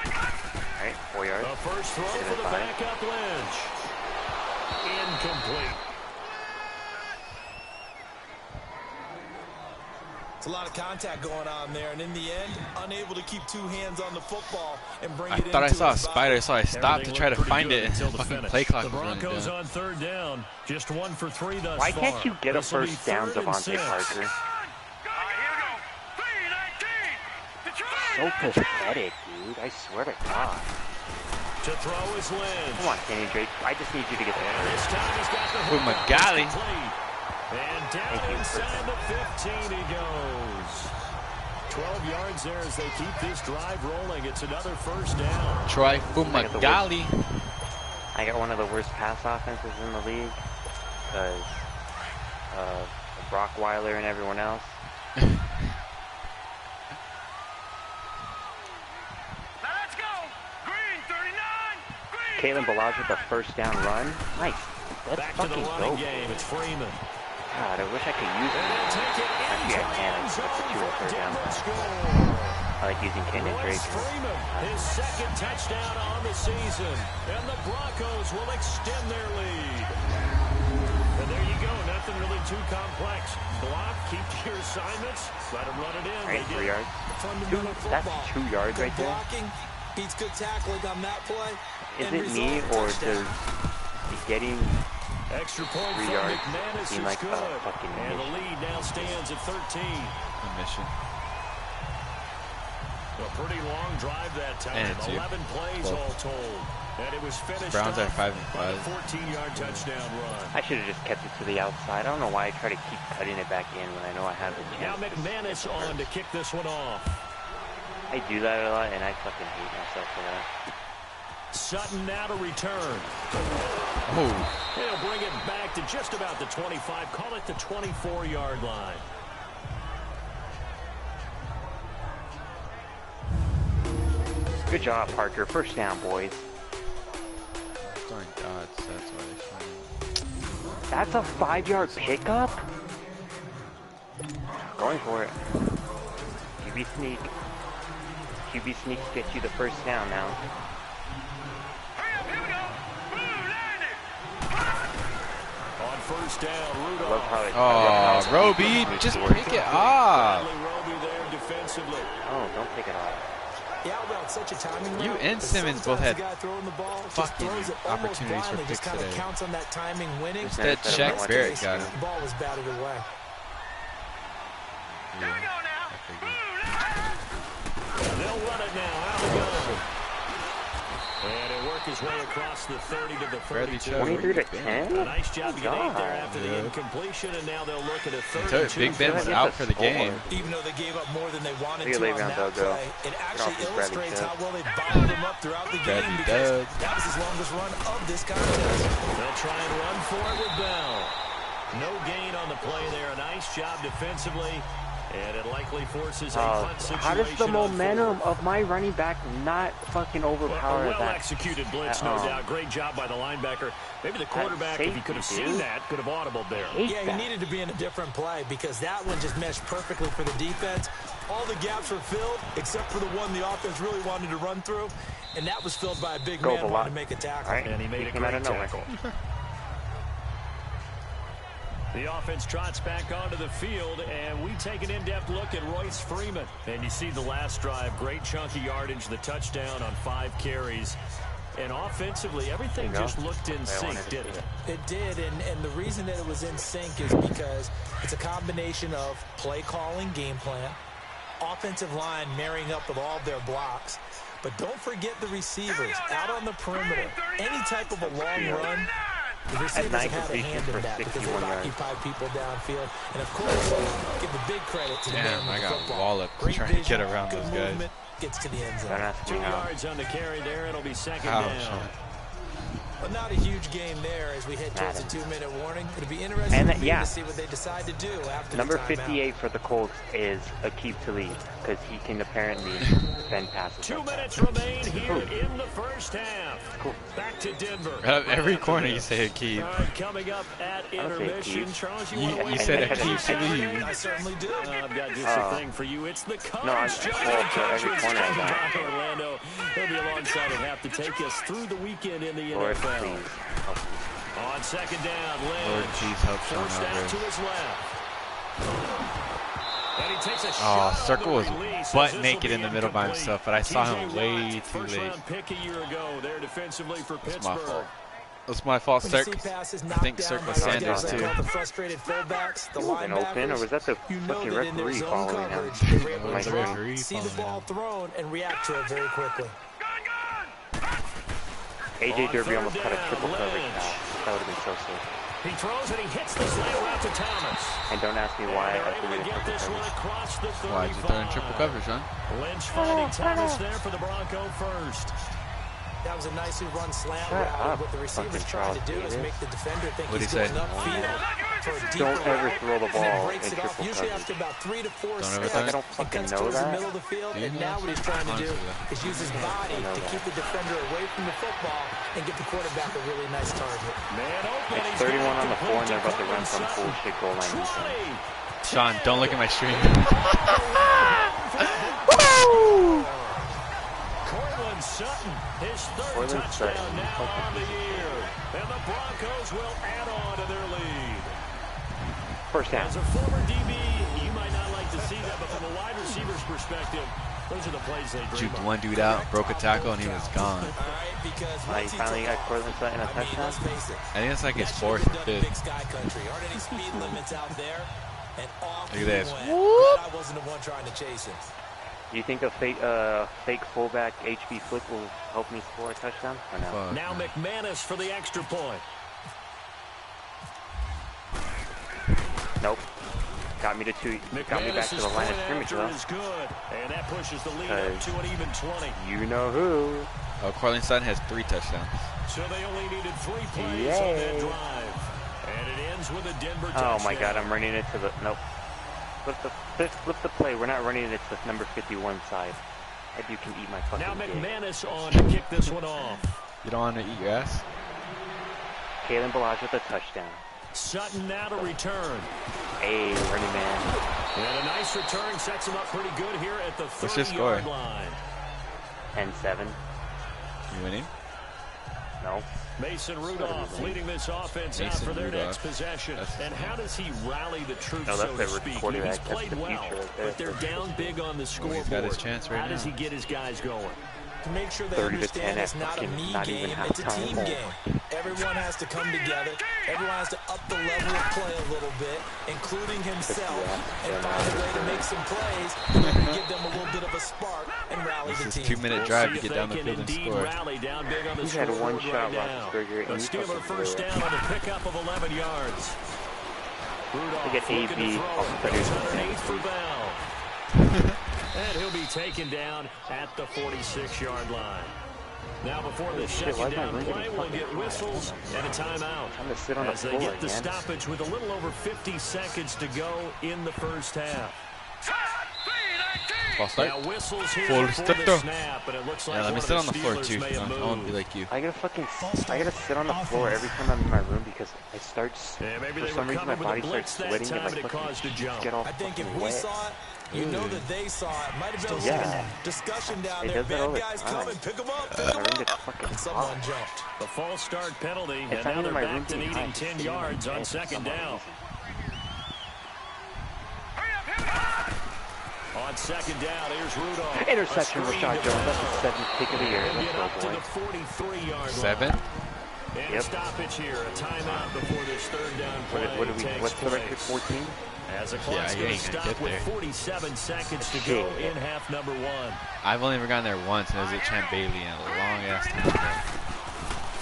Alright, 4 yards. The first throw Get him for the in 5. backup Lynch. Incomplete. It's a lot of contact going on there, and in the end, unable to keep 2 hands on the football and bring I it thought I into saw a his body. spider, so I stopped to Everything try to looked find pretty it, good and until the the fucking finish. play clock The was running Broncos down. on 3rd down. Just 1 for 3 thus Why far. can't you get a This will be first down, 3rd and Devontae 6. Parker? So pathetic, dude. I swear to God. To throw is Lynch. Come on, Kenny Drake. I just need you to get the And this first. time he's got the With hook Magali. complete. And down Thank you. inside the 15 he goes. 12 yards there as they keep this drive rolling. It's another first down. Troy Fumagalli. I got one of the worst pass offenses in the league. Because Brockweiler and everyone else. Kalen Balaj with the first down run. Nice. Let's Back to the fucking running go. game. It's Freeman. God, I wish I could use And him. they'll take it Actually, I into can. end It's a zone 2 for or 3rd down. Denver score. I like using Kenyon Drake. Royce Freeman, his 2nd touchdown on the season. And the Broncos will extend their lead. And there you go. Nothing really too complex. Block, keep to your assignments, let them run it in. Right, 3 yards. That's 2 yards right there. Blocking beats good tackling on that play. Is it me, or does getting extra point 3 from yards McManus seem is like good. a fucking And the mission? lead now stands at 13. A mission. A pretty long drive that time. And 11 plays all told. And it was finished Browns are off 5 and 5. 14-yard touchdown run. I should have just kept it to the outside. I don't know why I try to keep cutting it back in when I know I have the Now chance. McManus on to kick this one off. I do that a lot, and I fucking hate myself for that. Sutton now to return. Oh. He'll bring it back to just about the 25. Call it the 24-yard line. Good job, Parker. First down, boys. Going dots, that's why they showed. That's a 5-yard pickup? Going for it. QB sneak. QB sneaks get you the first down now. On first down, Rudolph. Love how it, Oh, Roby, just pick it up. Roby there defensively. Oh, don't pick it off. Yeah, well, it's such a timing You route, and but Simmons both sometimes had the guy throwing the ball just fucking throws it almost opportunities for blindly, just picks kind of today. counts on that timing winning. Instead, Instead Shaq of Barrett got him. The ball was batted away. Yeah, They'll run it now. Out it goes. And it worked his way across the 30 to the 32. 23 to 10? A nice job getting God. there after the Yeah. incompletion, and now they'll look at a They 3rd took and 2. Big Ben was It's out a for the score. game. Even though they gave up more than they wanted See you to later on on, that Doug. play, it actually Bradley illustrates Chubb. how well they bottled them up throughout the game Bradley because Doug. that was his longest run of this contest. They'll try and run for it with Bell. No gain on the play there. A nice job defensively. And it likely forces a punt situation. How does the on momentum 4th. of my running back not fucking overpower A that? well-executed blitz, no doubt. Great job by the linebacker. Maybe the quarterback, if he could have safety, seen dude. that, could have audibled there. Yeah, he needed to be in a different play because that one just meshed perfectly for the defense. All the gaps were filled except for the one the offense really wanted to run through, and that was filled by a big man wanting to make a tackle. All right. And he made a came out of great nowhere. tackle. The offense trots back onto the field, and we take an in-depth look at Royce Freeman. And you see the last drive, great chunky yardage, the touchdown on 5 carries. And offensively, everything just looked in sync, didn't it? It did, and the reason that it was in sync is because it's a combination of play calling, game plan, offensive line marrying up with all of their blocks. But don't forget the receivers out on the perimeter. Any type of a long run, the receivers have had a hand in that because they've occupied people downfield. And, of course, give the big credit to the man Damn, with I the got football. walloped Great trying to vision, get around good those guys. movement, gets to the end Don't zone. ask 2 me how. yards on the carry there. It'll be second Ouch. down. But not a huge game there as we head towards the Madden. 2-minute warning. It'll be interesting And, to see what they decide to do after Number the timeout. 58 for the Colts is Aqib Talib because he can apparently defend passes. 2 like that. minutes remain here Cool. in the first half. Cool. Back to Denver. Out of every corner you say Akeem. All right, coming up at I don't say intermission. Akeem. Charles, you You, want to you weigh said in? Akeem Talib. I certainly do. I've got just a thing for you. It's the coach. No, I'm John well, for every Coach corner I from got. Orlando. He'll be alongside and have to take us through the weekend in the Lord, NFL. please. Help me. On second down, Lynch. Lord, jeez, help Sean First down out to here. his left. And he takes a Oh, shot Circle on was the release, as butt this naked will in be the middle by incomplete. himself, but I saw him TJ way Watt, too first late. round pick a year ago there defensively for It's my Pittsburgh. fault. It's my fault, When you Cirque. see passes I knocked think down Circle by those Sanders guys too. that call the frustrated fullbacks, the An open, or was that the you know fucking that in their referee zone following him? coverage, they were able It was to the drop, referee see the following ball him. thrown, and react to it very quickly. AJ On Derby third almost cut a down, triple coverage Lynch. now. That would have been so sick. He throws and he hits the slant route to Thomas. And don't ask me why They're I able threw to it get triple this one coverage. across the 35. Why'd you throw in triple coverage, huh? Lynch finding Thomas there for the Bronco first. That was a nicely run slant Shut route. up, What the receiver's fucking trying to do Charles is Davis. make the defender think What'd he's he say? going upfield for a deeper Don't ever route, throw the and then ball breaks in it off triple usually coverage. after about 3 to 4 Don't ever steps think? I don't and fucking cuts know towards the that. middle of the field. Do you And know? now what he's trying to do Honestly, is use his body know to that. keep the defender away from the football and get the quarterback a really nice target. Man open. It's He's 31 got on the it 4, and they're about to complete run some Sutton. bullshit goal line defense. Sean, don't look at my stream. Cortland Sutton, his third touchdown now on the year. And the Broncos will add on to their lead. First down. As a former DB, you might not like to see that, but from a wide receiver's perspective, those are the plays they dream Juked of. one dude out, broke a tackle, and he was gone. He finally got Cortland Sutton a touchdown. I think it's like his fourth or fifth. Look at this. I wasn't the one trying to chase him. Do you think a fake fullback HB flick will help me score a touchdown or no? Fuck. Now McManus for the extra point. Nope. Got me to got me back to the line of scrimmage though. Is good, and that pushes the lead up to an even 20. You know who? Oh, Cortland Sutton has 3 touchdowns. So they only needed 3 plays on that drive. And it ends with a Denver touchdown. Oh my god, I'm running it to the nope. Flip the play. We're not running it to the number 51 side. That dude can eat my fucking Now dick. McManus on to kick this one off. You don't want to eat your ass? Kalen Balazs with a touchdown. Sutton now to return. Hey, running man. And a nice return sets him up pretty good here at the What's your score? 30-yard line. 10-7. You winning? No. Mason Rudolph leading this offense out for their next possession. And how does he rally the troops, so to speak? He's played well, but they're down big on the scoreboard. He's got his chance right now. How does he get his guys going? To make sure they 30 to understand 10 it's not a me not even game, it's a halftime. team game. Everyone has to come together. Everyone has to up the level of play a little bit, including himself, and find a way to make some plays and maybe give them a little bit of a spark and rally the This is team. 2-minute drive to get down the field and score. He's had one shot, Roethlisberger, and A Steeler first down on a pickup of 11 yards. Rudolph get AB off the underneath for Bell. And he'll be taken down at the 46-yard line. Now before the second down play, we'll get whistles and a timeout. I'm gonna sit on the as they floor get the again. stoppage with a little over 50 seconds to go in the first half. False start. Now whistles here Full before step. the snap, but it looks like Yeah, let me one sit of on the floor Steelers too. may have I won't be moved. like you. I gotta sit on the floor every time I'm in my room because I start, Yeah, maybe for they some were reason my coming with a body blitz starts that sweating time and and my it caused a fucking jump. get all I think if fucking we wet. saw it, you know that they saw it. Might have been Yeah. some discussion down It there. does that all Bad the guys time. coming, pick them up, pick My them room up. gets fucking And someone hot. jumped. The false start penalty, and It's now not even they're my room back to being needing hot, 10 it's yards in my on bed second for some down. reason. On second down, here's Rudolph. Interception, Rashad Jones. That's the 7th pick of the year. They'll Let's get go, up to the boys. 43-yard line. 7? And a Yep. stoppage here, a timeout before this third down play takes What's the record? place. 14? As the clock's you going ain't to gonna stop get with there. 47 seconds to go Shit. in half number 1. I've only ever gone there once, and it was at Champ Bailey in a long ass time ago.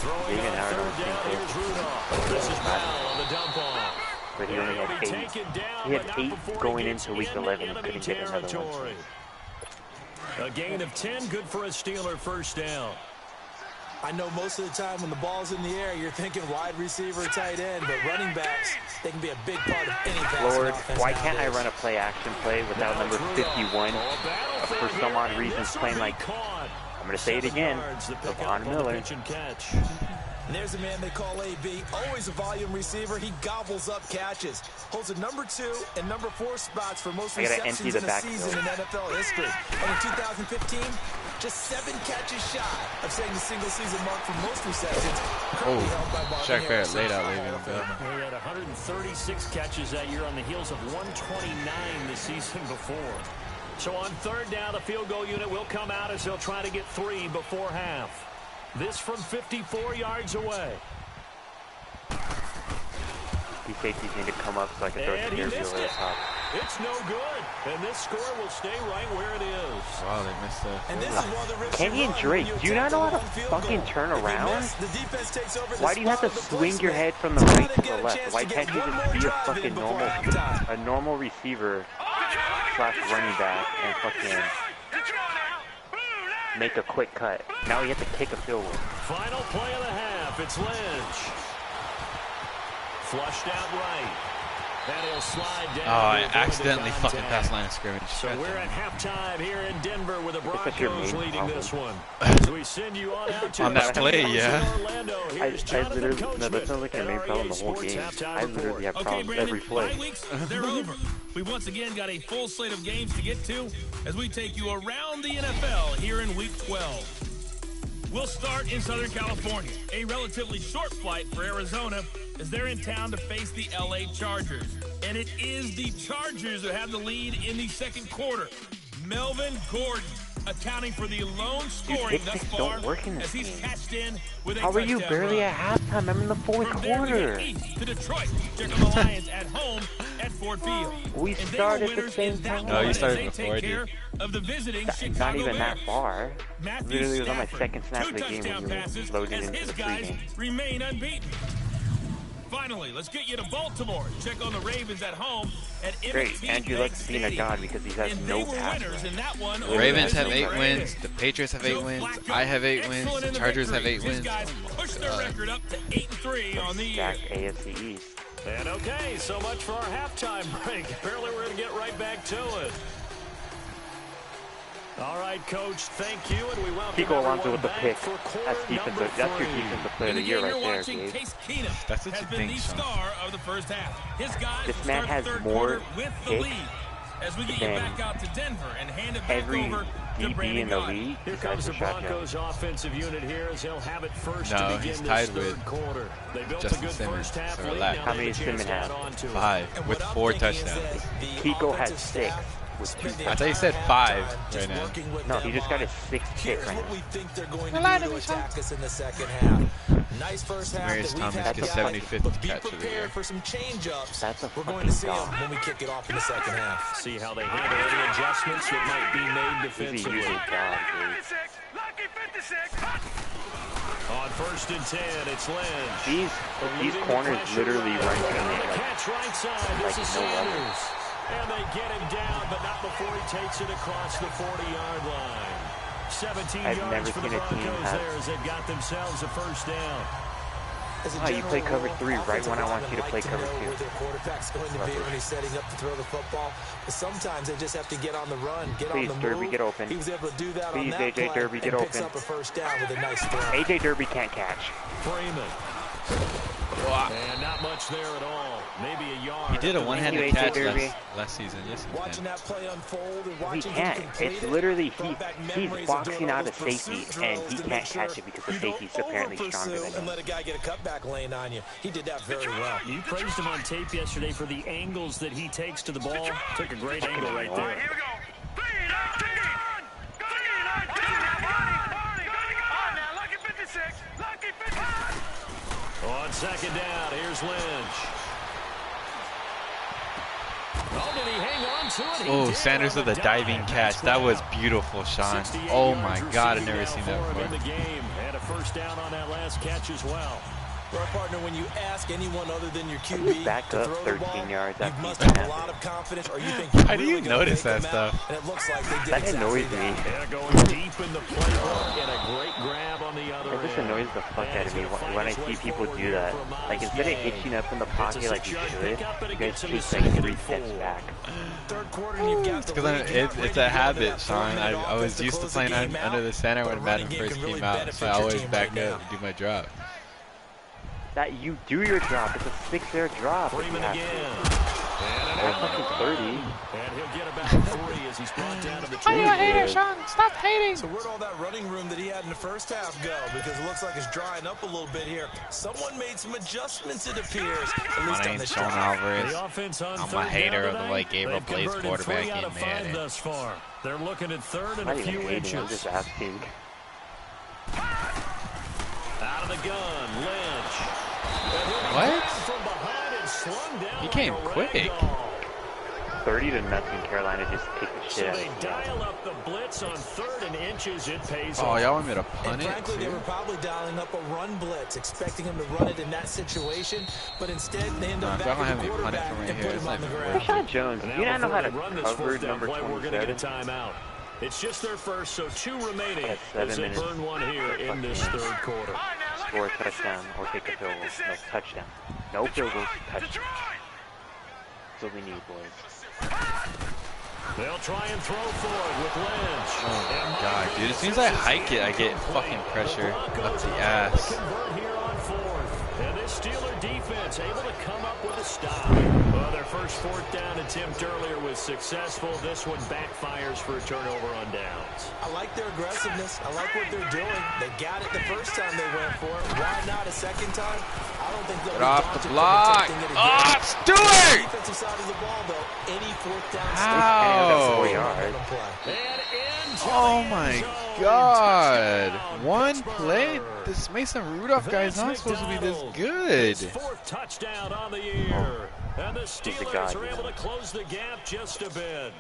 Throwing Even on Howard third don't think down, so. here's Rudolph. This is Bell on the dump off. But he only had 8. He had 8 going into week 11 and couldn't get another one. A gain of 10, good for a Steeler first down. I know most of the time when the ball's in the air, you're thinking wide receiver, tight end, but running backs, they can be a big part of any passing Lord, offense why can't I nowadays. run a play action play without number 51? For some odd reason playing like, I'm going to say it again, Von Miller. And there's a man they call AB, always a volume receiver. He gobbles up catches. Holds a number 2 and number 4 spots for most I gotta empty receptions the in a backfield. season in NFL history. And in 2015, just 7 catches shy of setting the single-season mark for most receptions. Currently held by Marvin Shaq Barrett Harrison. laid out Le'Veon Bell. He had 136 catches that year on the heels of 129 the season before. So on third down, the field goal unit will come out as they'll try to get 3 before half. This from 54 yards away. These safeties need to come up so I can throw And the he jersey missed over the it. top. It's no good. And this score will stay right where it is. Wow, they missed that. And this is one of the risks Kenny you and run Drake, when do you not know how to attempt a long field fucking goal. turn If you around? miss, the defense takes over the Why do you have to spot of the swing your placement. head from the Try right to get the a left? chance Why to can't get you one just more be a drive fucking in before halftime. normal receiver slash running back and fucking make a quick cut? Now you have to kick a field goal. Final play of the half. It's Lynch. Flushed out right. And he'll slide down. Oh, I accidentally fucking passed line of scrimmage. So we're at halftime here in Denver with the Broncos leading this one. As we send you on out on that play, yeah. I literally, no, that's not like a main problem the whole game. I literally have problems every play. Weeks, they're over. We've once again got a full slate of games to get to as we take you around the NFL here in Week 12. We'll start in Southern California. A relatively short flight for Arizona as they're in town to face the LA Chargers. And it is the Chargers who have the lead in the second quarter. Melvin Gordon accounting for the lone scoring thus far as he's cashed in with a How are you barely at halftime? I'm in the fourth quarter. To Detroit, check on the Lions at home at Ford Field. We started at the same time. No, you started before, dude. Of the visiting Not even that far. Matthew Literally was on my Stafford, second snap of the 2 game touchdown when you passes were loading as into his the guys pregame. remain unbeaten. Finally, let's get you to Baltimore. Check on the Ravens at home at Great, Andrew Luck's being a god because he has no pass. The Ravens have 8 wins. The Patriots have 8 wins. I have 8 wins. The Chargers have 8 wins. Push their record up to 8-3 on the year. AFC East. And okay, so much for our halftime break. Apparently we're going to get right back to it. All right, Coach, thank you, and we welcome Kiko Alonso with the pick. That's your defensive player of the year right there, Gabe. That's what you think, star of the first half. His guys This man has third more quarter with the picks lead. As we get you back out to Denver and hand it back every over to DB Brandon in the Gaudin. league. Here comes the Broncos offensive unit here as he'll have it first No, to begin he's this tied third with quarter. They built Justin a good Simmons, first half so lead. relax. Now How they many have a chance Simmons to have? add on to it. 5 with 4 touchdowns. Kiko had 6 with 2 I touchdowns. thought you said 5 right now. No, he just got his 6th pick right now. We think they're going to do to attack us in the second half. Nice first half Marius that we've Thomas had, gets guys, 75th but be catch of the year. prepared for some change-ups. That's a We're going to see them fucking when we kick it off in the second half. See how they handle any adjustments that might be made He's a defensively. usual god, On first and 10, it's Lynch. These corners literally run team Catch right side. like This is no other. Sanders. And they get him down, but not before he takes it across the 40-yard line. 17 I've yards never for the seen a team Broncos have- there as they've got themselves a first down. As a Oh, you general play cover rule, 3 right when I want you to play offensive cover linemen 2. know where their quarterback's going to be when he's setting up to throw the football. But sometimes they just have to get on the run, get Please, on the Derby, move. get open. He was able to do that Please, on that AJ play Derby, get and picks open. up a first down with a nice throw. AJ Derby can't catch. Freeman. And not much there at all. Maybe a yard. He did a one-handed Thank you, catch AJ Derby. last season. Yes, he Watching did. that play unfold and He watching can't. him complete It's it, literally brought back he's memories of boxing doing all out a those pursuit safety and drills he to can't make sure catch it because the you don't safety's apparently stronger over-pursue than and him. let a guy get a cutback lane on you. He did that very well. You praised him on tape yesterday for the angles that he takes to the ball. Took a great angle right there. On second down, here's Lynch. Oh, did he hang on to it? He Oh, did Sanders on with the a diving dive. catch. That was beautiful, Sean. 68 Oh yards my God, I've receiving never now seen for that him in the before. game. Had a first down on that last catch as well. Well, partner, when you ask anyone other than your He's QB back to up throw 13 the ball, yards you after must he's have a snapped lot it. of confidence, or you think you're How do you really gonna notice fake that them out, stuff? and it looks like they did That exactly annoys me. Yeah, going deep in the playbook and a great grab on the other It just end. annoys the fuck out of me when I see people do that. Like, instead of hitching up in the pocket like you should, you guys take like 3 steps back. Third quarter, and you've got the Because lead. it's a habit, Sean. I was used to playing under the center when Madden first came out, so I always back up and do my drop. That you do your drop. It's a 6-yard drop. If you Freeman have again. to. Or fucking 30. And he'll get about 3 as he's brought down to the 2. Sean. Stop hating. So where'd all that running room that he had in the first half go? Because it looks like it's drying up a little bit here. Someone made some adjustments, it appears. At least My on name's this Sean drive. Alvarez. The offense on I'm a third hater down of the tonight. way Gabriel They've plays converted quarterback 3 out in of 5 Madden. thus far. They're looking at third and I'm a not even few hating. I'm inches. just asking. Out of the gun, Lynch. What? From behind and slung down He came like a quick. ragdoll. 30-0. Carolina just kicked the So shit out they of me. dial up the blitz on third and inches. It pays Oh, off. y'all want me to And punt it? frankly, they too? were probably dialing up a run blitz, expecting him to run it in that situation, but instead they end up If y'all back have the me punt it quarterback from right and here, put it's him not on the even ground. Rashad Jones, And do you now not know before how they run to this cover fourth down number play, we're going to get a 27? timeout. It's just their first, so 2 remaining That's as 7 they minutes. burn one here in this third quarter. Score a touchdown or take a field goal. No, touchdown. No field goals, touchdown. That's what we need, boys. They'll try and throw forward with Lynch. Oh my god, dude. As soon as I hike it, I get fucking pressure up the ass. Convert here on fourth. And this Steeler defense able to come up with a stop. Well, their first fourth down attempt earlier was successful. This one backfires for a turnover on downs. I like their aggressiveness. I like what they're doing. They got it the first time they went for it. Why not a second time? I don't think they'll Get off the block. Oh, Stewart! Defensive side of the ball, though. Any fourth down How? 4 yards. Oh my god. One play? This Mason Rudolph guy is not supposed to be this good. Fourth touchdown on the year. And the Steelers are able to close the gap just a bit.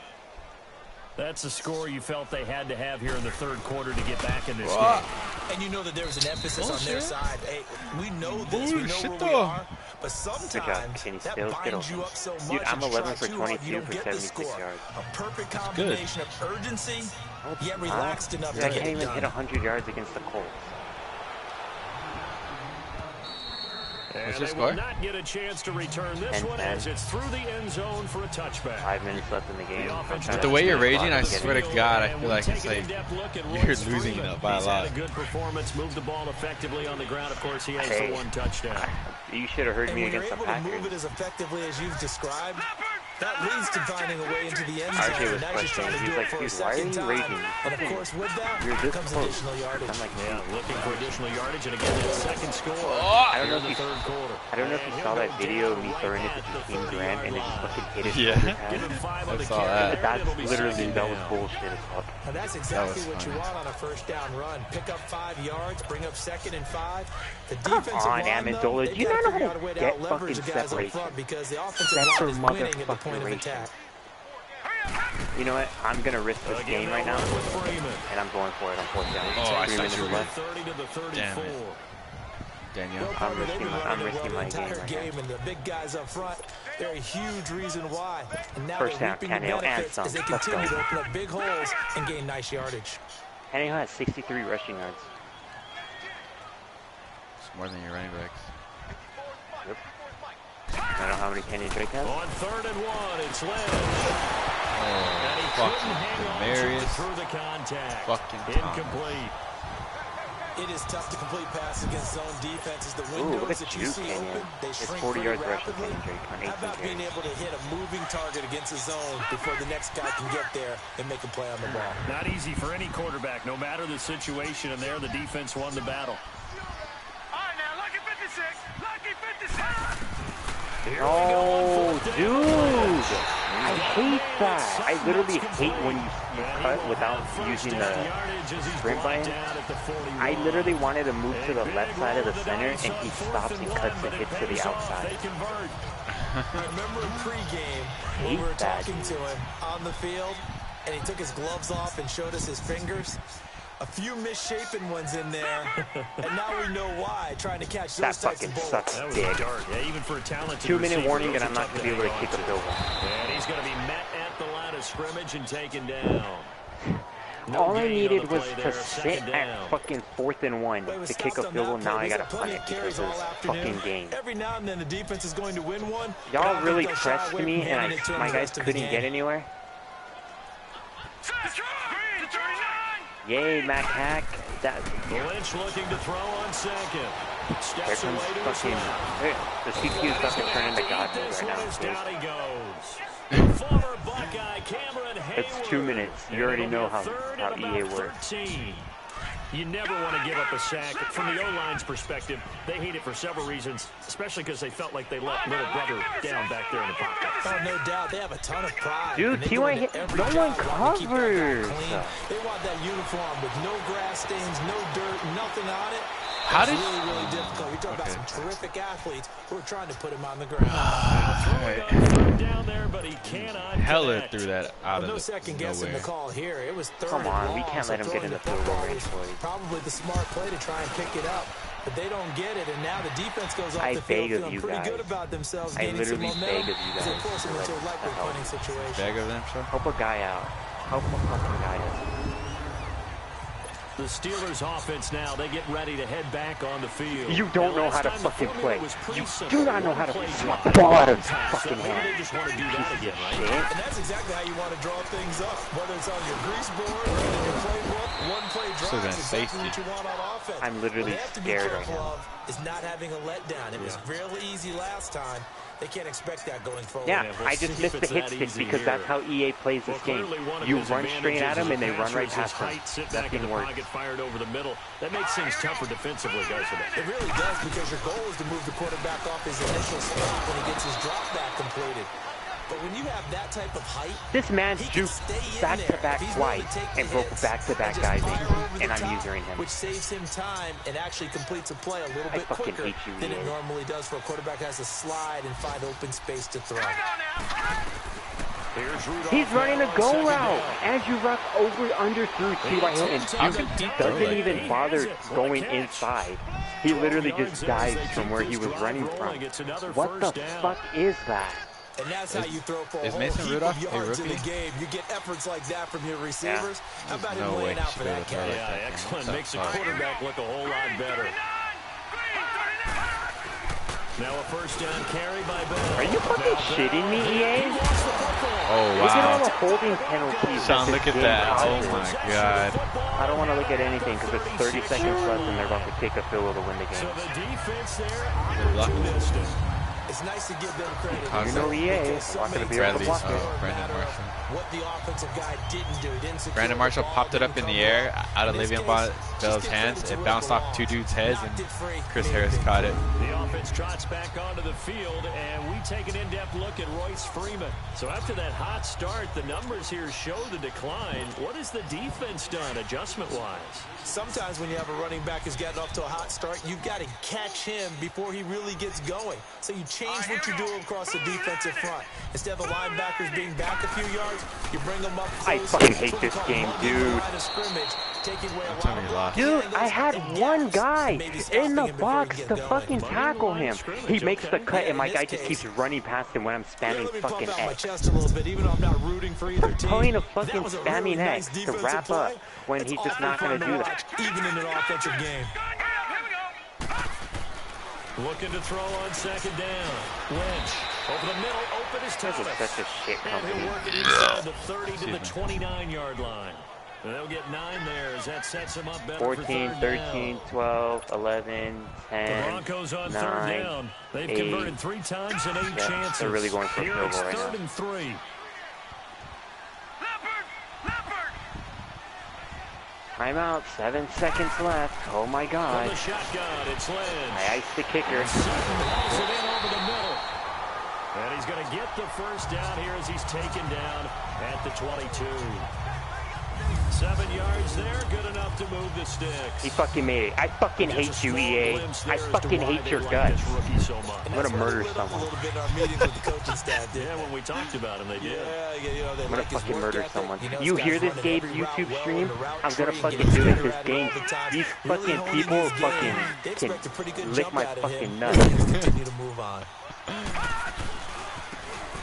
That's the score you felt they had to have here in the third quarter to get back in this game. And you know that there was an emphasis on their side. Hey, we know this. We know where we are. But sometimes that binds you up so much. Dude, I'm 11 for you 22 for get the 76 score. yards. A perfect combination of urgency, yet relaxed enough to I get can't it even done. hit 100 yards against the Colts. And your they score? will not get a chance to return this one as it's through the end zone for a touchback. 5 minutes left in the game. But the way you're raging, I swear to God, I feel like it's like you're losing by a lot. He's had a good performance, moved the ball effectively on the ground. Of course, he has the one touchdown. You should have heard And me when you're against the able to move Packers. it as effectively as you've described, that leads to finding a way into the end RJ zone. was Now you're trying to frustrated. do He it for a was like, dude, why are second you time. raging? And of course, with that You're this comes close. additional yardage. I'm like, Yeah, looking for additional yardage, and again, that second score. I don't know in if the third quarter. I don't know if you saw that video of me throwing it to Jakeem Grant and it just fucking hit his Yeah. shoulder Give pad. him 5 on I the saw carry that. there, and That's it'll be literally, second that was down. bullshit as fuck. And that's exactly was what you funny. want on a first down run. Pick up 5 yards, bring up 2nd and 5. The Come defensive on, line, though, Amendola. they've Do you got to not know figure how out a way to to get out-leverage the fucking guys up separation? front because the offensive That's line for is winning at the point of motherfucking attack. You know what? I'm gonna risk this Again, game right now, with Freeman. and I'm going for it on 4th down. Oh, I 3 thought minutes you were left. 30 to the 34. Damn it. Daniel. Well, partner, they've been running I'm it risking well my the entire game right game, and the big guys up front, they're a huge reason why. And now First they're down, reaping the Tannehill, and benefits some. as they Let's continue go. to open up big holes and gain nice yardage. Tannehill has 63 rushing yards. It's more than your running backs. Yep. I don't know how many Kenny Drake has. On 3rd and 1, it's Lynch. Oh, And he fucking couldn't hang on to it Demarius. through the contact. Fucking Thomas. Incomplete. It is tough to complete passes against zone defenses. The Ooh, look windows at that you you, see Kenyon. open, they It's shrink 40 pretty yards rushing, rapidly. Kenyon Drake, on How 18 about being carries. able to hit a moving target against a zone before the next guy can get there and make a play on the ball? Not easy for any quarterback, no matter the situation, and there the defense won the battle. Oh, dude! I hate that. I literally hate when you cut without using the sprint button. I literally wanted to move to the left side of the center, and he stops and cuts and hits to the outside. I remember in pregame when we were talking to him on the field, and he took his gloves off and showed us his fingers. A few misshapen ones in there, and now we know why, trying to catch That those types fucking of bullets. sucks That was dick. dark. Yeah, even for a talented 2-minute receiver, warning, those and I'm are not tough going to be able to hang kick a on field goal. And he's going to be met at the line of scrimmage and taken down. All I gain on needed the was play to there, sit second at down. fucking 4th and 1 to kick a field goal. Now I gotta punt it because of this fucking game. Every now and then the defense is going to win one. Y'all really pressed me, and my guys couldn't get anywhere. Yay, Mac Hack. Lynch looking to throw on second. Here Steps comes away to his fucking... left. The CPU is about to turn into God mode This right one now. is Dude. down he goes. Former Buckeye Cameron Hayward. It's 2 minutes. You already know how Third and EA about works. 13. You never want to give up a sack. From the O-line's perspective, they hate it for several reasons, especially because they felt like they let little brother down back there in the pocket. Oh, no doubt. They have a ton of pride. Dude, and they T.Y. go into hit- every no one job wanting to keep that guy covers. clean. They want that uniform with no grass stains, no dirt, nothing on it. How It's did... really, really difficult. You're talking about some terrific athletes who are trying to put him on the ground. Alright. Down there, but he cannot Hella connect. threw that out No of second guessing nowhere. the call here. It was third Come on, and we long, can't so let him get throwing in the the field goal football range, was boys. probably the smart play to try and pick it up. But they don't get it, and now the defense goes off I the beg field of feeling you pretty guys. good about themselves, I gaining some literally momentum beg of you as they guys force them to into a let likely the hell punting situation. Bag of them, sure. Help a guy out. Help a fucking guy out. The Steelers offense now, they get ready to head back on the field. You don't know how to fucking play. You do not know how to swat the ball out of his fucking hand. They just want to do that again, right? And that's exactly how you want to draw things up. Whether it's on your grease board or in your playbook, one-play drive is exactly what you want on offense. I'm literally scared right now. Is not having a letdown. It was really easy last time. They can't expect that going forward. Yeah, I just missed the hit stick because that's how EA plays this game. You run straight at them and they run right past them. That didn't work. Get fired over the middle. That makes things tougher defensively, doesn't it? It really does, because your goal is to move the quarterback off his initial spot when he gets his drop back completed. But when you have that type of height, this man's juked back-to-back twice and broke back-to-back guys in, and I'm using him. Which saves him time and actually completes a play a little bit quicker than it normally does for a quarterback who has to slide and find open space to throw. He's running a go route. Andrew Luck under through T.Y. Hilton. He doesn't even bother going inside. He literally just dives from where he was running from. What the fuck is that? And that's how you throw for a is whole Mason heap Rudolph of yards in the game. You get efforts like that from your receivers. How about him laying out for that catch? Yeah, excellent. Makes the quarterback look a whole lot better. Now a first down carry by Bell. Are you fucking shitting me, EA? Oh, wow. Look at all the holding penalties. Sean, look at that. Oh, my God. I don't want to look at anything because it's 30 seconds left and they're about to take a field goal to win the game. So the defense there, it's nice to give them credit. You know EA, I'm not going to be able to block it. Brandon Marshall. What the offensive guy didn't do. Brandon Marshall popped it up in the air out of Le'Veon Bell's hands. It bounced off two dudes' heads, and Chris Harris caught it. The offense trots back onto the field, and we take an in-depth look at Royce Freeman. So after that hot start, the numbers here show the decline. What has the defense done adjustment-wise? Sometimes when you have a running back who's gotten off to a hot start, you've got to catch him before he really gets going. So you change what you do across the defensive front. Instead of the linebackers being back a few yards, you bring them up close. I fucking hate this game, dude. Dude, I had one guy in the box to fucking tackle him. He makes the cut and my guy just keeps running past him when I'm spamming fucking X. What's the point of fucking spamming X to wrap up when he's just not going to do that? Even in an offensive game. Looking to throw on second down. Lynch over the middle, open his This is toughest. such a shit company. And he'll work it inside the 30 to the 29-yard line. And they'll get 9 there as that sets them up better 14, for 13, 12, 11, 10, the Broncos on 9, third down. They've 8. converted 3 times and 8 chances. They're really going for a Here field it's goal right now. 3rd and 3. Timeout, 7 seconds left. Oh my God. From the shotgun, it's Lynch. I iced the kicker. Sutton hauls it in over the middle. And he's going to get the first down here as he's taken down at the 22. 7 yards there, good enough to move the sticks. He fucking made it. I fucking hate you, EA. I fucking hate your guts. I'm gonna murder someone. Yeah, when we talked about him, they did. I'm gonna fucking murder someone. You hear this Gabe's YouTube stream? I'm gonna fucking do it this game. These fucking people fucking can lick my fucking nuts.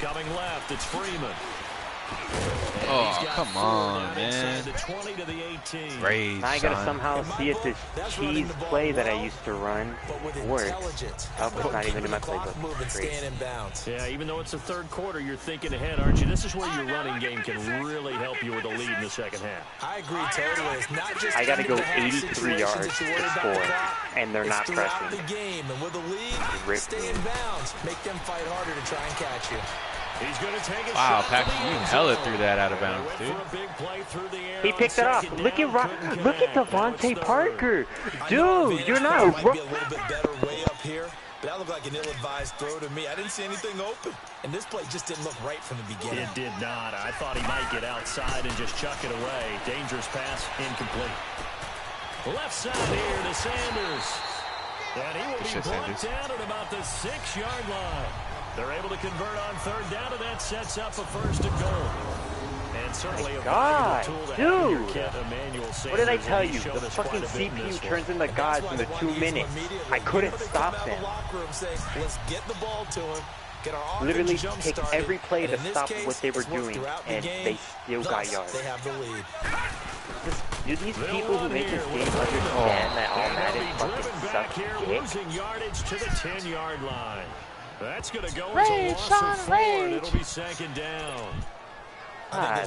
Coming left, it's Freeman. Oh, come on, man. Great, I gotta somehow see if this cheese play that I used to run works. Oh, it's not even in my playbook. Great. Yeah, even though it's the third quarter, you're thinking ahead, aren't you? This is where your running game can really help you with a lead in the second half. I agree totally. It's not just I gotta go 83 yards to score, and they're not pressing. The game, and with a lead, stay in bounds. Make them fight harder to try and catch you. He's gonna take a wow, shot Paxton, you hella threw that out of bounds, dude. He picked it up. Look at Devontae Parker. Dude, you're not a little bit better way up here, but that looked like an ill-advised throw to me. I didn't see anything open. And this play just didn't look right from the beginning. It did not. I thought he might get outside and just chuck it away. Dangerous pass, incomplete. Left side here to Sanders. And he will be brought down at about the 6-yard line. They're able to convert on third down, and that sets up a first and goal. And certainly a valuable tool to have in your kit, Emmanuel Sanders. What did I tell you? The fucking CPU turns into gods in the 2 minutes. I couldn't stop them. Literally take every play to stop what they were doing, and they still got yards. They have the lead. Do these people who make this game understand that all Madden fucking sucks dick? Losing yardage to the 10-yard line. That's going to go as a loss of 4, and it'll be second down.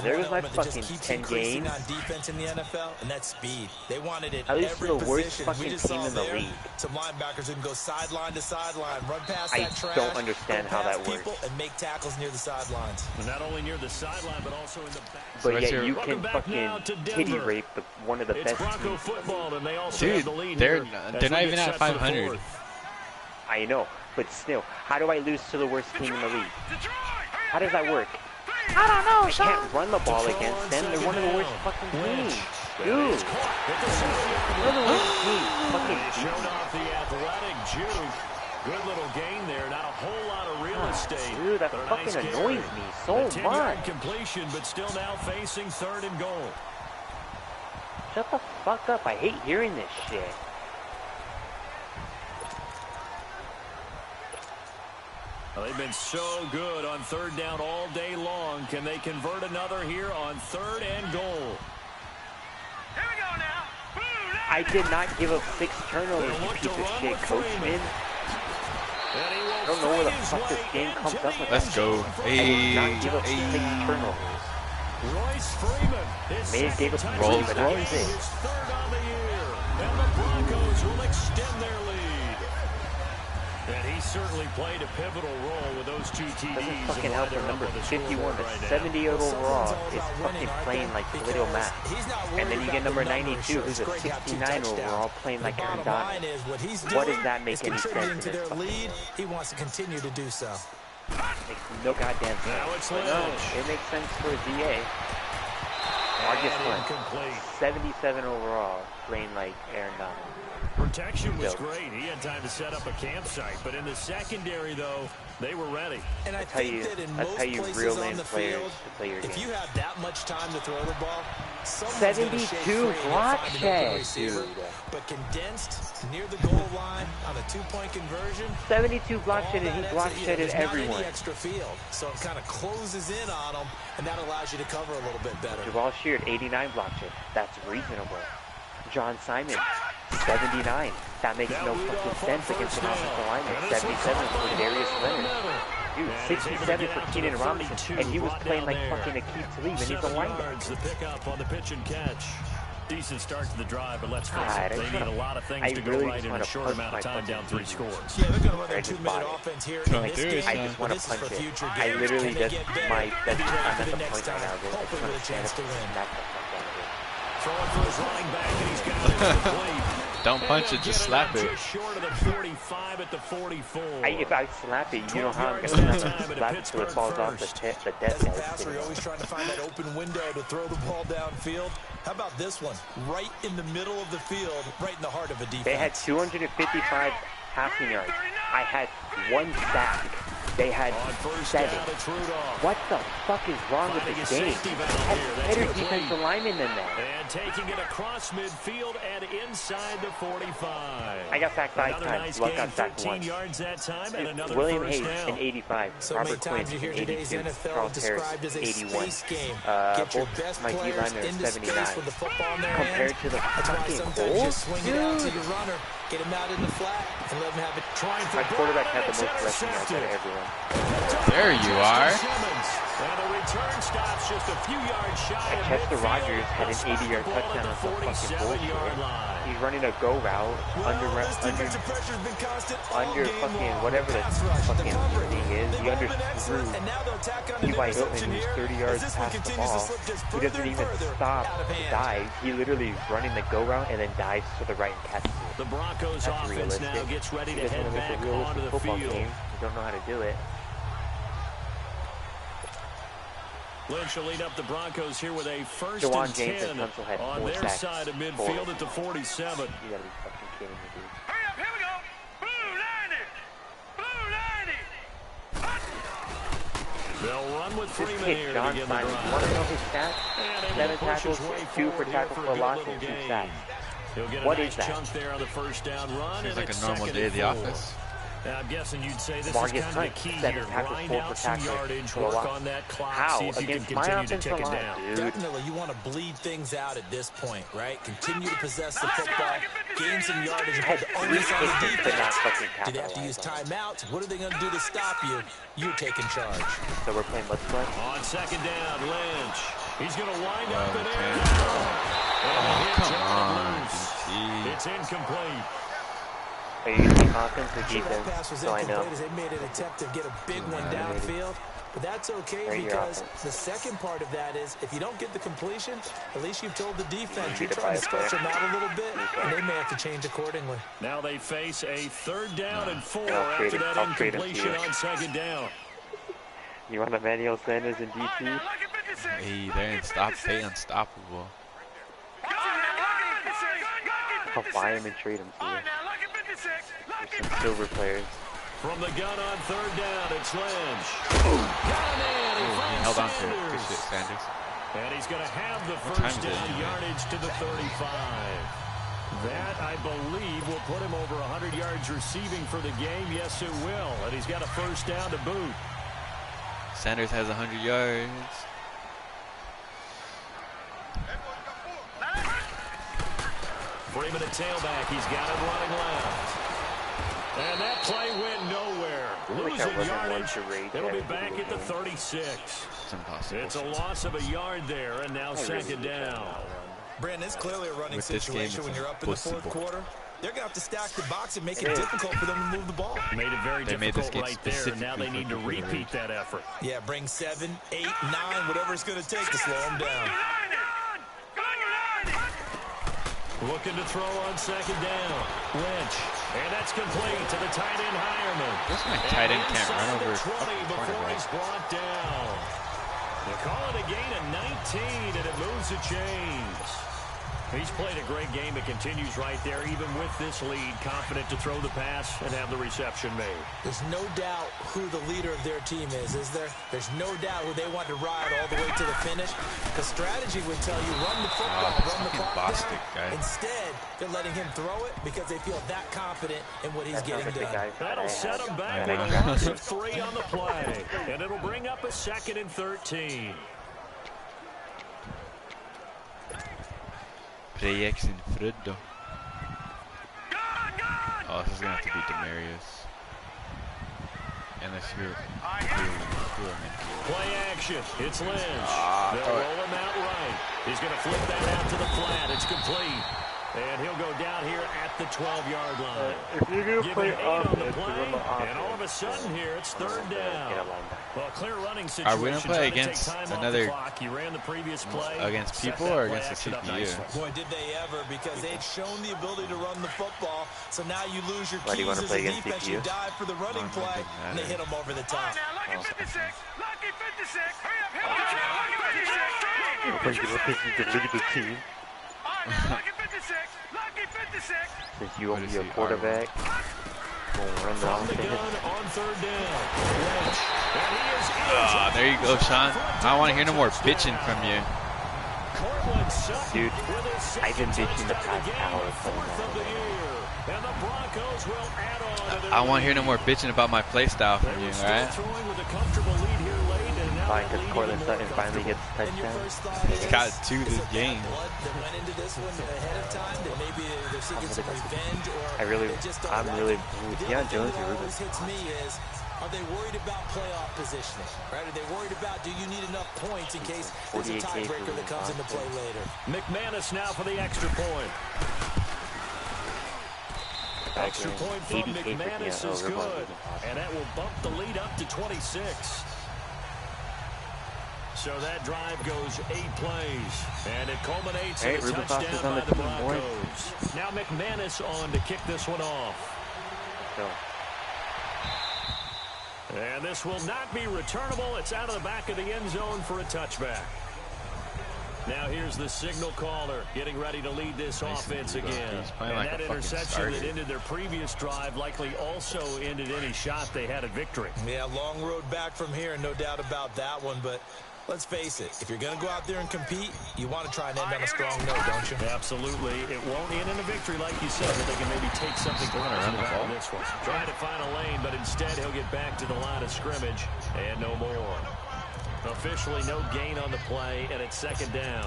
There was my fucking 10 games. On defense in the NFL, and that's speed. They wanted it at least every for the worst position. fucking team in the league. Some linebackers who can go sideline to sideline, run past that trash. I don't understand how that works. And make tackles near the sidelines. Not only near the sideline, but also in the back. But yet you can fucking kitty rape one of the best Bronco teams. Football, and they also Dude, have the lead they're here not even at 500. I know, but still, how do I lose to the worst team in the league? How does that work? I don't know, I can't run the ball against them. They're one of the worst fucking teams. Dude. They're the worst team. Fucking showed off the athletic juke. Good little gain there. Not a whole lot of real estate. Dude, that fucking annoys me so much. Completion, but still now facing 3rd and goal. Shut the fuck up. I hate hearing this shit. Well, they've been so good on 3rd down all day long. Can they convert another here on 3rd and goal? Here we go now. I did not give up 6 turnovers, you piece of shit, coachman. I don't know where the fuck this game comes up with. Let's go. I did not give up 6 turnovers. Royce Freeman. May have gave up Rolls but not Royce. 6. His 3rd on the year. And the Broncos will extend their lead. And he certainly played a pivotal role with those 2 TDs. Doesn't fucking help when number 51 to 70 overall is fucking playing like Little Matt. And then you get number 92 who's a 69 overall playing like Aaron Donald. What does that make any sense in this fucking game? He wants to continue to do so. Makes no goddamn sense. But no, it makes sense for a DA. August 1, 77 overall, playing like Aaron Donald. Protection was great. He had time to set up a campsite. But in the secondary, though, they were ready. And I That's how you reel in players to play your game. If you have that much time to throw the ball, 72 block shed, dude. But condensed near the goal line on a 2-point conversion. 72 block shed, and he block shedded everyone. Any extra field, so it kind of closes in on them, and that allows you to cover a little bit better. Jabal Sheard, 89 block shed. That's reasonable. John Simon, 79. That makes no fucking sense against an offensive lineman. 77 for Darius Leonard. Dude, 67 for Keenan Robinson, and he was playing like fucking Akeem Talib, and he's a linebacker. The pickup on the pitch and catch. Decent start to the drive, but let's face God, it, they need a lot of things to go right in a short amount of time down 3 scores. Yeah, they're going to run a 2-minute offense here in this game. I just want to punch it. I literally just, I'm at the point right now, I just want to stand up and smack the fuck out of it. Throwing for his running back, and he's got it complete. Don't punch it, just slap it. Just short of the 45 at the 44. If I slap it, you know how I'm going to slap it so it falls off the death As a guy's passer, sitting you're on. always trying to find that open window to throw the ball downfield. How about this one? Right in the middle of the field, right in the heart of a defense. They had 255 passing yards. I had 1 sack. They had 7. What the fuck is wrong with this game? I had better defensive linemen than that. And taking it across midfield and inside the 45. I got sacked 5 times. Luck got sacked 13 once. yards that time, and another William first Hayes down. in 85. So Robert many Quinn times you hear in today's 82. NFL Charles Harris described as a 81. space game. Get your Both best my players D-liners into 79. space with the football in their Compared hands. to the That's why fucking sometimes you Colts? swing it out to your runner, get him out in the flat, and let him have it. Trying for My quarterback had the Brown, most it's rushing yards out of intercepted. everyone. There you are. And the return stops just a few yards shy of Chester midfield. Rogers had an 80-yard Football touchdown at on some the fucking 47-yard bullshit. line. He's running a go route This defensive pressure's been constant all under game fucking long. whatever the Pass rush, the fucking coverage. thing is. They've He all been excellent, underthrew and now they'll tack on an Eli Hilton, interception who's here 30 as yards this one past the continues to ball. slip just He further doesn't and even further stop out of to hand. dive. He literally is running the go route and then dives to the right and catches it. The Broncos That's offense realistic. now gets ready He to doesn't head want to make back a realistic onto the football field. game. You don't know how to do it. Lynch will lead up the Broncos here with a first Jawan and James 10 and Tunsil had on 4 their sacks. side of 4. midfield at the 47. You gotta be fucking kidding me, dude. Hurry up, here we go. Blue 90. Blue 90. They'll run with This Freeman kid, here to John begin the Simon, drive. you want to know his stats? And 7 able to push tackles, his way 2 for forward here tackle for a for good loss, little and 2 gain. sacks. He'll get a What nice is that? chunk there on the first down run. Seems and like a it's normal second day at and the 4. office. I'm guessing you'd say this is kind of the key here. Grind out some yardage, work on that clock, see if you can continue to tick it down. Definitely, you want to bleed things out at this point, right? Continue to possess the football, gain some yardage, and put the onus on the defense. Do they have to use timeouts? What are they going to do to stop you? You're taking charge. So we're playing what's play? On second down, Lynch. He's going to wind up in air. Come on, DC. It's incomplete. Are you using offense or defense? Pass was So I know. incomplete as they made an attempt to get a big one downfield. But that's okay because the second part of that is if you don't get the completion, at least you've told the defense you're trying to stretch them out a little bit, and they may have to change accordingly. Now they face a 3rd down and 4 after that incompletion on second down. You want Emmanuel Sanders in DT? Hey, they're unstoppable. I'll buy him and trade him to you. There's some silver players. From the gun on 3rd down, it's Lynch. He held on to it. Good shit, Sanders. And he's going to have the first down yardage to the 35. That, I believe, will put him over 100 yards receiving for the game. Yes, it will. And he's got a first down to boot. Sanders has 100 yards. Freeman at tailback. He's got it running left. And that play went nowhere. Losing yardage. It'll be back at the 36. It's impossible. It's a loss of a yard there, and now second down. Brandon, it's clearly a running situation when you're up in the 4th quarter. They're going to have to stack the box and make it difficult for them to move the ball. Made it very difficult right there, and now they need to repeat that effort. Yeah, bring 7, 8, 9, whatever it's going to take to slow them down. Looking to throw on second down. Lynch. And that's complete to the tight end, Hireman. This my tight end can't run over 20 before he's brought down. They call it a gain of 19, and it moves the chains. He's played a great game. It continues right there, even with this lead. Confident to throw the pass and have the reception made. There's no doubt who the leader of their team is there? There's no doubt who they want to ride all the way to the finish. The strategy would tell you run the football, run the clock down. Instead, they're letting him throw it because they feel that confident in what he's getting done. That'll set him back with a loss of 3 on the play. And it'll bring up a 2nd and 13. Play-action Fredo. Oh, this is going to have to be Demarius. Unless you're play action. It's Lynch. They'll roll him out right. He's going to flip that out to the flat. It's complete. And he'll go down here at the 12-yard line. If you're going to play on the play, and all of a sudden here, it's 3rd down. Well, clear running situation. Are we going to play against another, he ran the previous play, against people or against the CPU? Boy, did they ever, because they'd shown the ability to run the football, so now you lose your keys as a defense. You dive for the running play, and they hit them over the top. Lucky 56, Lucky 56, hurry up, Lucky 56. Look at the team. Lucky 56, Lucky 56. Since you won't be a quarterback, we'll run the offense. On 3rd down. There you go, Sean. I don't want to hear no more bitching from you. Dude, I've been bitching the past hour. And the Broncos will add on to I don't want to hear no more bitching about my play style from you, alright? Fine, because Cortland Sutton finally gets a touchdown. He's got 2 this game. I'm really Deion Jones or Ruben. Are they worried about playoff positioning? Right? Are they worried about, do you need enough points in case there's a tiebreaker that comes into play later? McManus now for the extra point. Extra point from McManus is good. And that will bump the lead up to 26. So that drive goes 8 plays. And it culminates in a touchdown by the Broncos. Now McManus on to kick this one off. And this will not be returnable. It's out of the back of the end zone for a touchback. Now here's the signal caller getting ready to lead this offense again. And like that interception that ended their previous drive likely also ended any shot they had at victory. Yeah, long road back from here, no doubt about that one. But Let's face it, if you're going to go out there and compete, you want to try and end on a strong note, don't you? Absolutely. It won't end in a victory, like you said, but they can maybe take something positive out of this one. Trying to find a lane, but instead he'll get back to the line of scrimmage, and no more. Officially no gain on the play, and it's second down.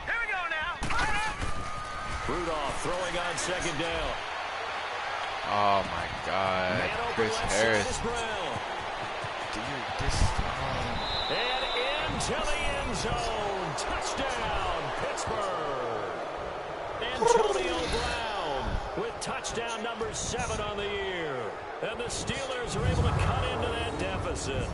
Here we go now. Rudolph throwing on second down. Oh my God, Chris Harris. Dude, this. And into the end zone. Touchdown, Pittsburgh. Antonio Brown with touchdown number 7 on the year. And the Steelers are able to cut into that deficit.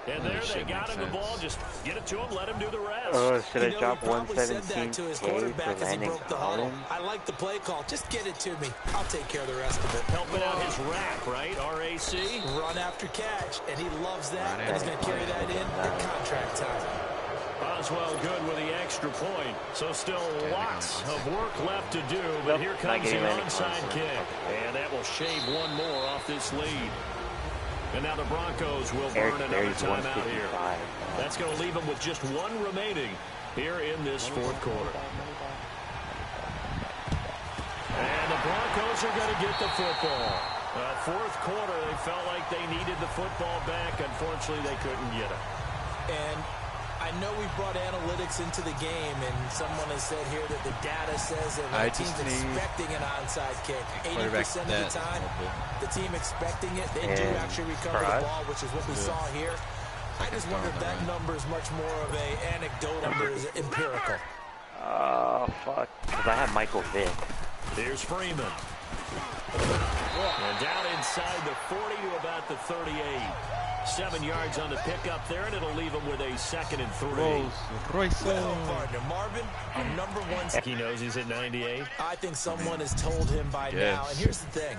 And there they got him the ball. Just get it to him, let him do the rest. Oh, should I drop probably said 117 that to his K quarterback for as he landing broke the huddle. Collins? I like the play call. Just get it to me. I'll take care of the rest of it. Helping out his rack, right? RAC. Run after catch, and he loves that. And he's going to carry that in at contract time. Oswell good with the extra point. So still lots of work left to do. But here comes the onside kick. And that will shave one more off this lead. And now the Broncos will burn another timeout here. That's going to leave them with just one remaining here in this fourth quarter. And the Broncos are going to get the football. Fourth quarter, they felt like they needed the football back. Unfortunately, they couldn't get it. And I know we brought analytics into the game, and someone has said here that the data says that when the team's expecting an onside kick, 80% of the time, the team expecting it, they do actually recover the ball, which is what we saw here. I just wonder if that number is much more of an anecdotal or is it empirical? Oh, fuck. Because I have Michael Vick. Here's Freeman. And down inside the 40 to about the 38. 7 yards on the pickup there, and it'll leave him with a 2nd and 3. Well, partner, Marvin, our number one. He knows he's at 98. I think someone has told him by now. And here's the thing.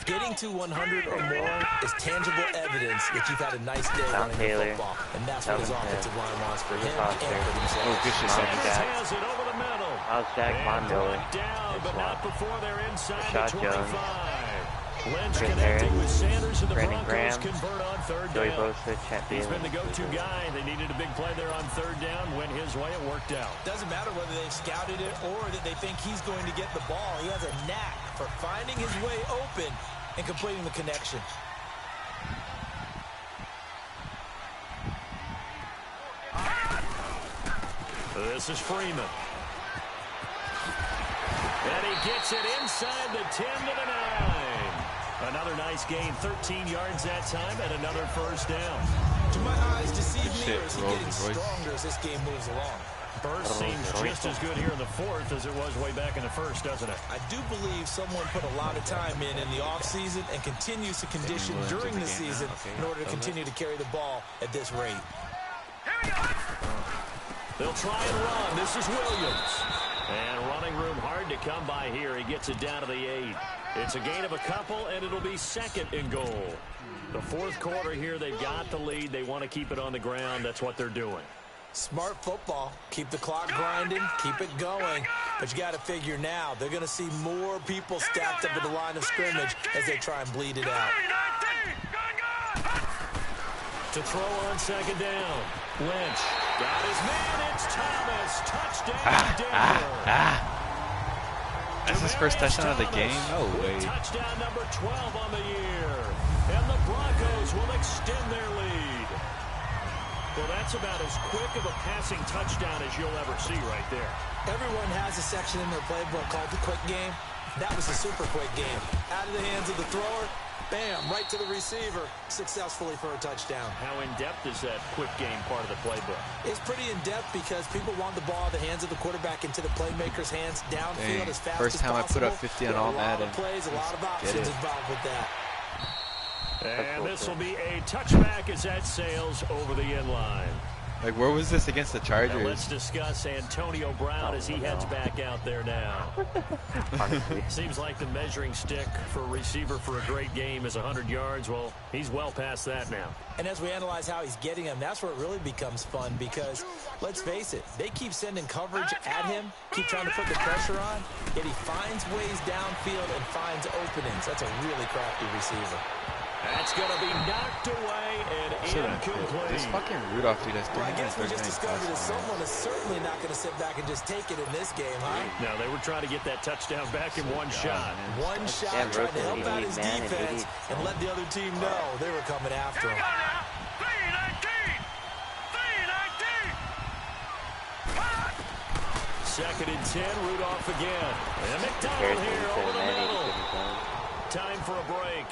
Getting to 100 or more is tangible evidence that you've had a nice day running the football. And that's what his offensive line wants for him and for themselves. Oh, good shit. Has it over the middle. How's Jack Mondo? Down, but not before they're inside Shot the 25. Jones. Lynch connecting with Sanders, and the Brandon Broncos Graham, convert on third Joey down. Bosa, He's been the go-to guy. They needed a big play there on third down. Went his way. It worked out. Doesn't matter whether they've scouted it or that they think he's going to get the ball. He has a knack for finding his way open and completing the connection. This is Freeman. And he gets it inside the 10 to the 9. Another nice gain, 13 yards that time, and another first down. Do my eyes deceive me, or is he getting stronger as this game moves along? Burst seems just as good here in the fourth as it was way back in the first, doesn't it? I do believe someone put a lot of time in the offseason and continues to condition during the season in order to continue to carry the ball at this rate. They'll try and run. This is Williams. And running room hard to come by here. He gets it down to the 8. It's a gain of a couple, and it'll be 2nd and goal. The fourth quarter here, they've got the lead. They want to keep it on the ground. That's what they're doing. Smart football. Keep the clock grinding. Keep it going. But you got to figure now, they're going to see more people stacked up at the line of scrimmage as they try and bleed it out. To throw on second down. Lynch got his man. It's Thomas. Touchdown, Denver. That's his first touchdown of the game? No way. Touchdown number 12 on the year. And the Broncos will extend their lead. Well, that's about as quick of a passing touchdown as you'll ever see right there. Everyone has a section in their playbook called the quick game. That was a super quick game. Out of the hands of the thrower, bam, right to the receiver, successfully for a touchdown. How in-depth is that quick game part of the playbook? It's pretty in-depth because people want the ball in the hands of the quarterback into the playmaker's hands, downfield as fast First as time possible. I put up 50 on all Madden. A lot of plays, a lot of options involved with that. And this will be a touchback as that sails over the end line. Like, where was this against the Chargers? Now let's discuss Antonio Brown as he heads back out there now. Seems like the measuring stick for a receiver for a great game is 100 yards. Well, he's well past that now. And as we analyze how he's getting them, that's where it really becomes fun because, let's face it, they keep sending coverage at him, keep trying to put the pressure on, yet he finds ways downfield and finds openings. That's a really crafty receiver. That's going to be knocked away and incomplete. This fucking Rudolph dude has Well, I guess we 339 just discovered that passing someone is certainly not going to sit back and just take it in this game, huh? Now, they were trying to get that touchdown back in one shot. One shot, trying to help out his defense and let the other team know they were coming after him. Second and 10, Rudolph again. And McDonald here over the middle. Time for a break.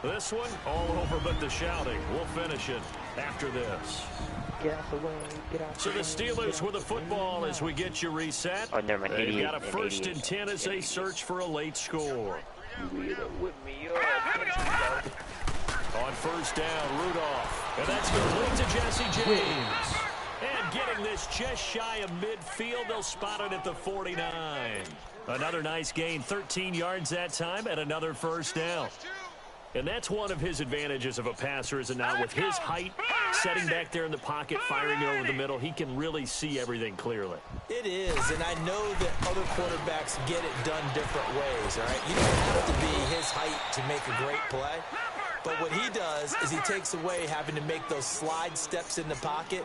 This one, all over but the shouting. We'll finish it after this. Get out the way, get out So the Steelers with the football as we get you reset. Oh, never mind. They've got a first and 10 as they search for a late score. On first down, Rudolph. And that's complete to Jesse James. And getting this just shy of midfield, they'll spot it at the 49. Another nice gain, 13 yards that time, and another first down. And that's one of his advantages of a passer, is it not? With his height, setting back there in the pocket, firing it over the middle, he can really see everything clearly. It is, and I know that other quarterbacks get it done different ways, all right? You don't have to be his height to make a great play. But what he does is he takes away having to make those slide steps in the pocket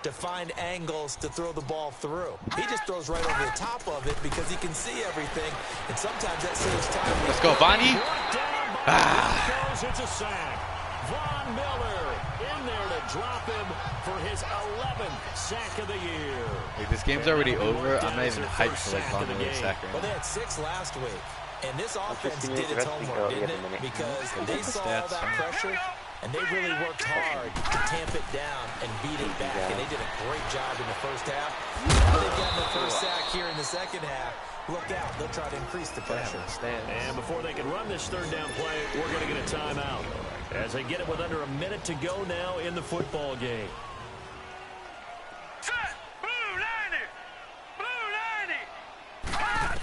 to find angles to throw the ball through. He just throws right over the top of it because he can see everything, and sometimes that saves time. Let's go, Vonnie. It's a sack. Von Miller in there to drop him for his 11th sack of the year. Like, this game's already over. I'm not even hyped for like Von Miller's sack right Well, now. they had 6 last week, and this offense did its homework, didn't it? Because they saw all that pressure, and they really worked hard to tamp it down and beat it back, and they did a great job in the first half. Now they've gotten the first sack here in the second half. Look out, they'll try to increase the pressure. And before they can run this third down play, we're going to get a timeout as they get it with under a minute to go now in the football game. Set! Blue 90! Blue 90!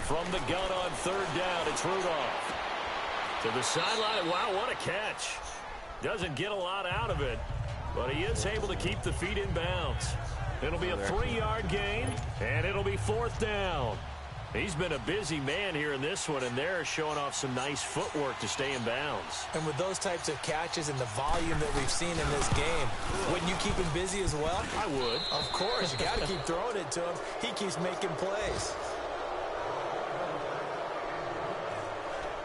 From the gun on third down, it's Rudolph. To the sideline, wow, what a catch. Doesn't get a lot out of it, but he is able to keep the feet in bounds. It'll be a 3-yard gain, and it'll be fourth down. He's been a busy man here in this one, and they're showing off some nice footwork to stay in bounds. And with those types of catches and the volume that we've seen in this game, wouldn't you keep him busy as well? I would. Of course, you got to keep throwing it to him. He keeps making plays.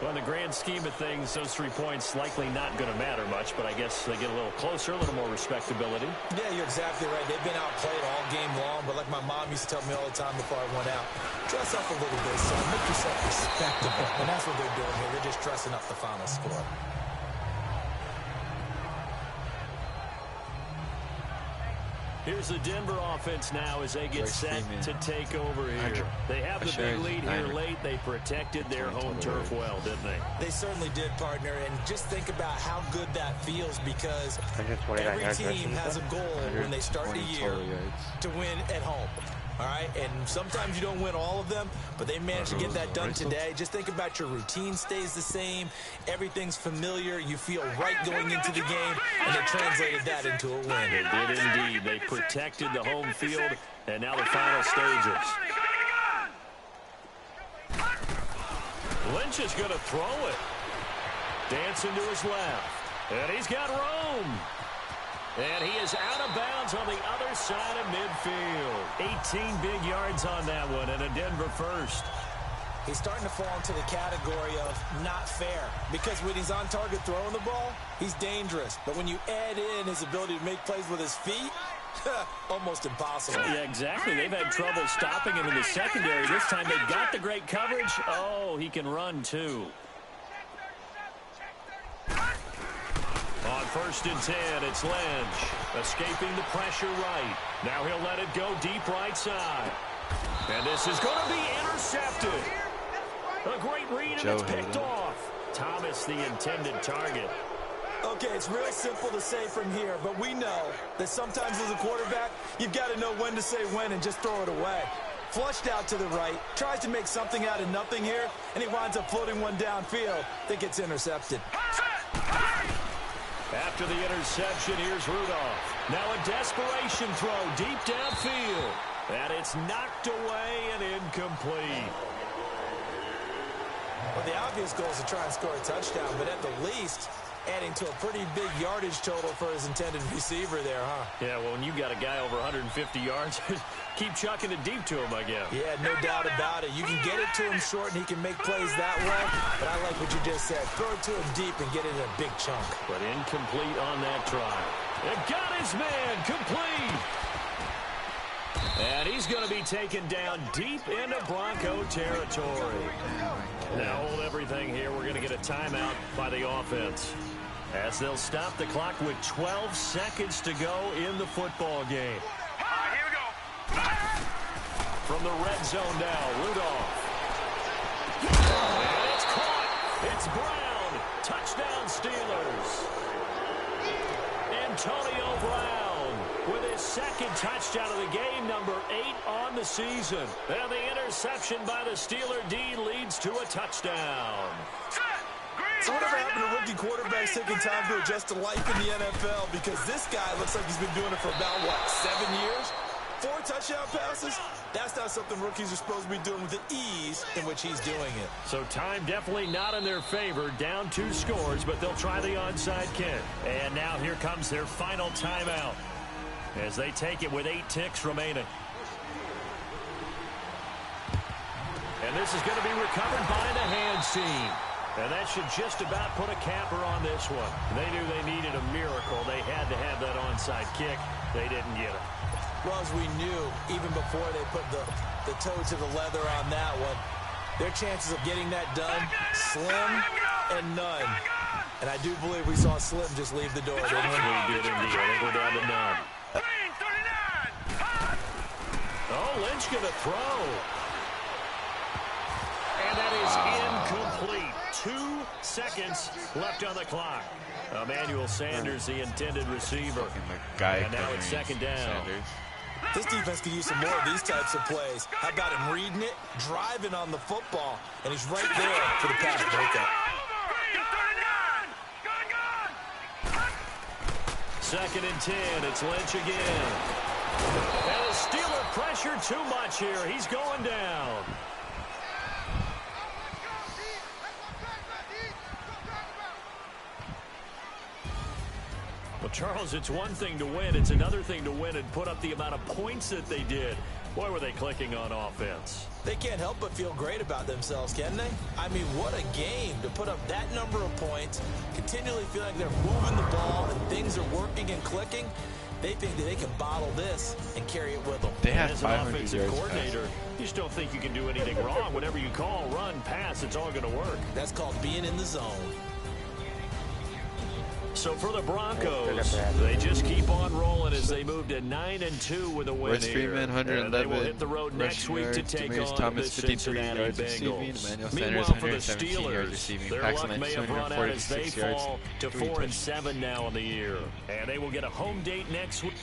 Well, in the grand scheme of things, those 3 points likely not going to matter much, but I guess they get a little closer, a little more respectability. Yeah, you're exactly right. They've been outplayed all game long, but like my mom used to tell me all the time before I went out, dress up a little bit, son. Make yourself respectable. And that's what they're doing here. They're just dressing up the final score. Here's the Denver offense now as they get set to take over here. They have the big lead here late. They protected their home turf well, didn't they? They certainly did, partner. And just think about how good that feels because every team has a goal when they start the year to win at home. All right, and sometimes you don't win all of them, but they managed to get that done today. Just think about your routine stays the same. Everything's familiar. You feel right going into the game, and they translated that into a win. They did indeed. They protected the home field, and now the final stages. Lynch is going to throw it. Dancing to his left, and he's got room. And he is out of bounds on the other side of midfield. 18 big yards on that one, and a Denver first. He's starting to fall into the category of not fair because when he's on target throwing the ball, he's dangerous. But when you add in his ability to make plays with his feet, almost impossible. Yeah, exactly. They've had trouble stopping him in the secondary. This time they got the great coverage. Oh, he can run too. On first and 10, it's Lynch. Escaping the pressure right. Now he'll let it go deep right side. And this is going to be intercepted. A great read, and it's picked off. Thomas, the intended target. Okay, it's real simple to say from here, but we know that sometimes as a quarterback, you've got to know when to say when and just throw it away. Flushed out to the right, tries to make something out of nothing here, and he winds up floating one downfield that gets intercepted. After the interception, here's Rudolph. Now a desperation throw deep downfield. And it's knocked away and incomplete. Well, the obvious goal is to try and score a touchdown, but at the least, adding to a pretty big yardage total for his intended receiver there, huh? Yeah, well, when you got a guy over 150 yards, keep chucking it deep to him, I guess. Yeah, no doubt about it. You can get it to him short, and he can make plays that way. But I like what you just said. Throw it to him deep and get it in a big chunk. But incomplete on that try. It got his man complete. And he's going to be taken down deep into Bronco territory. Now hold everything here. We're going to get a timeout by the offense, as they'll stop the clock with 12 seconds to go in the football game. Here we go. From the red zone now, Rudolph. And it's caught. It's Brown. Touchdown Steelers. Antonio Brown with his second touchdown of the game, number 8 on the season. And the interception by the Steeler D leads to a touchdown. So whatever happened to rookie quarterbacks taking time to adjust to life in the NFL? Because this guy looks like he's been doing it for about, what, 7 years? 4 touchdown passes? That's not something rookies are supposed to be doing with the ease in which he's doing it. So time definitely not in their favor. Down 2 scores, but they'll try the onside kick. And now here comes their final timeout, as they take it with 8 ticks remaining. And this is going to be recovered by the hands team. And that should just about put a capper on this one. They knew they needed a miracle. They had to have that onside kick. They didn't get it. Well, as we knew, even before they put the toe to the leather on that one, their chances of getting that done, slim and none. And I do believe we saw Slim just leave the door, didn't we? We did indeed. I think we're down to none. Oh, Lynch going to throw. And that is incomplete. 2 seconds left on the clock. Emmanuel Sanders, the intended receiver. And now it's second down. Sanders. This defense could use some more of these types of plays. How about him reading it, driving on the football, and he's right there for the pass breakup. Second and 10. It's Lynch again. And the Steeler pressure too much here. He's going down. Well, Charles, it's one thing to win. It's another thing to win and put up the amount of points that they did. Boy, were they clicking on offense. They can't help but feel great about themselves, can they? I mean, what a game to put up that number of points, continually feel like they're moving the ball and things are working and clicking. They think that they can bottle this and carry it with them. They have As an 500 offensive yards coordinator, you just don't think you can do anything wrong. Whatever you call, run, pass, it's all going to work. That's called being in the zone. So for the Broncos, they just keep on rolling as they move to 9-2 with a win Royce here. Freeman, 111 They will hit the road next week to take Demarius on Thomas, the 53 Cincinnati yards Bengals. receiving. Emmanuel Sanders, Meanwhile, for the 117 yards Steelers, receiving. their Paxton luck may Lynch, have run out as they 246 yards. fall to 3 touchdowns. 4-7 now in the year. And they will get a home date next week.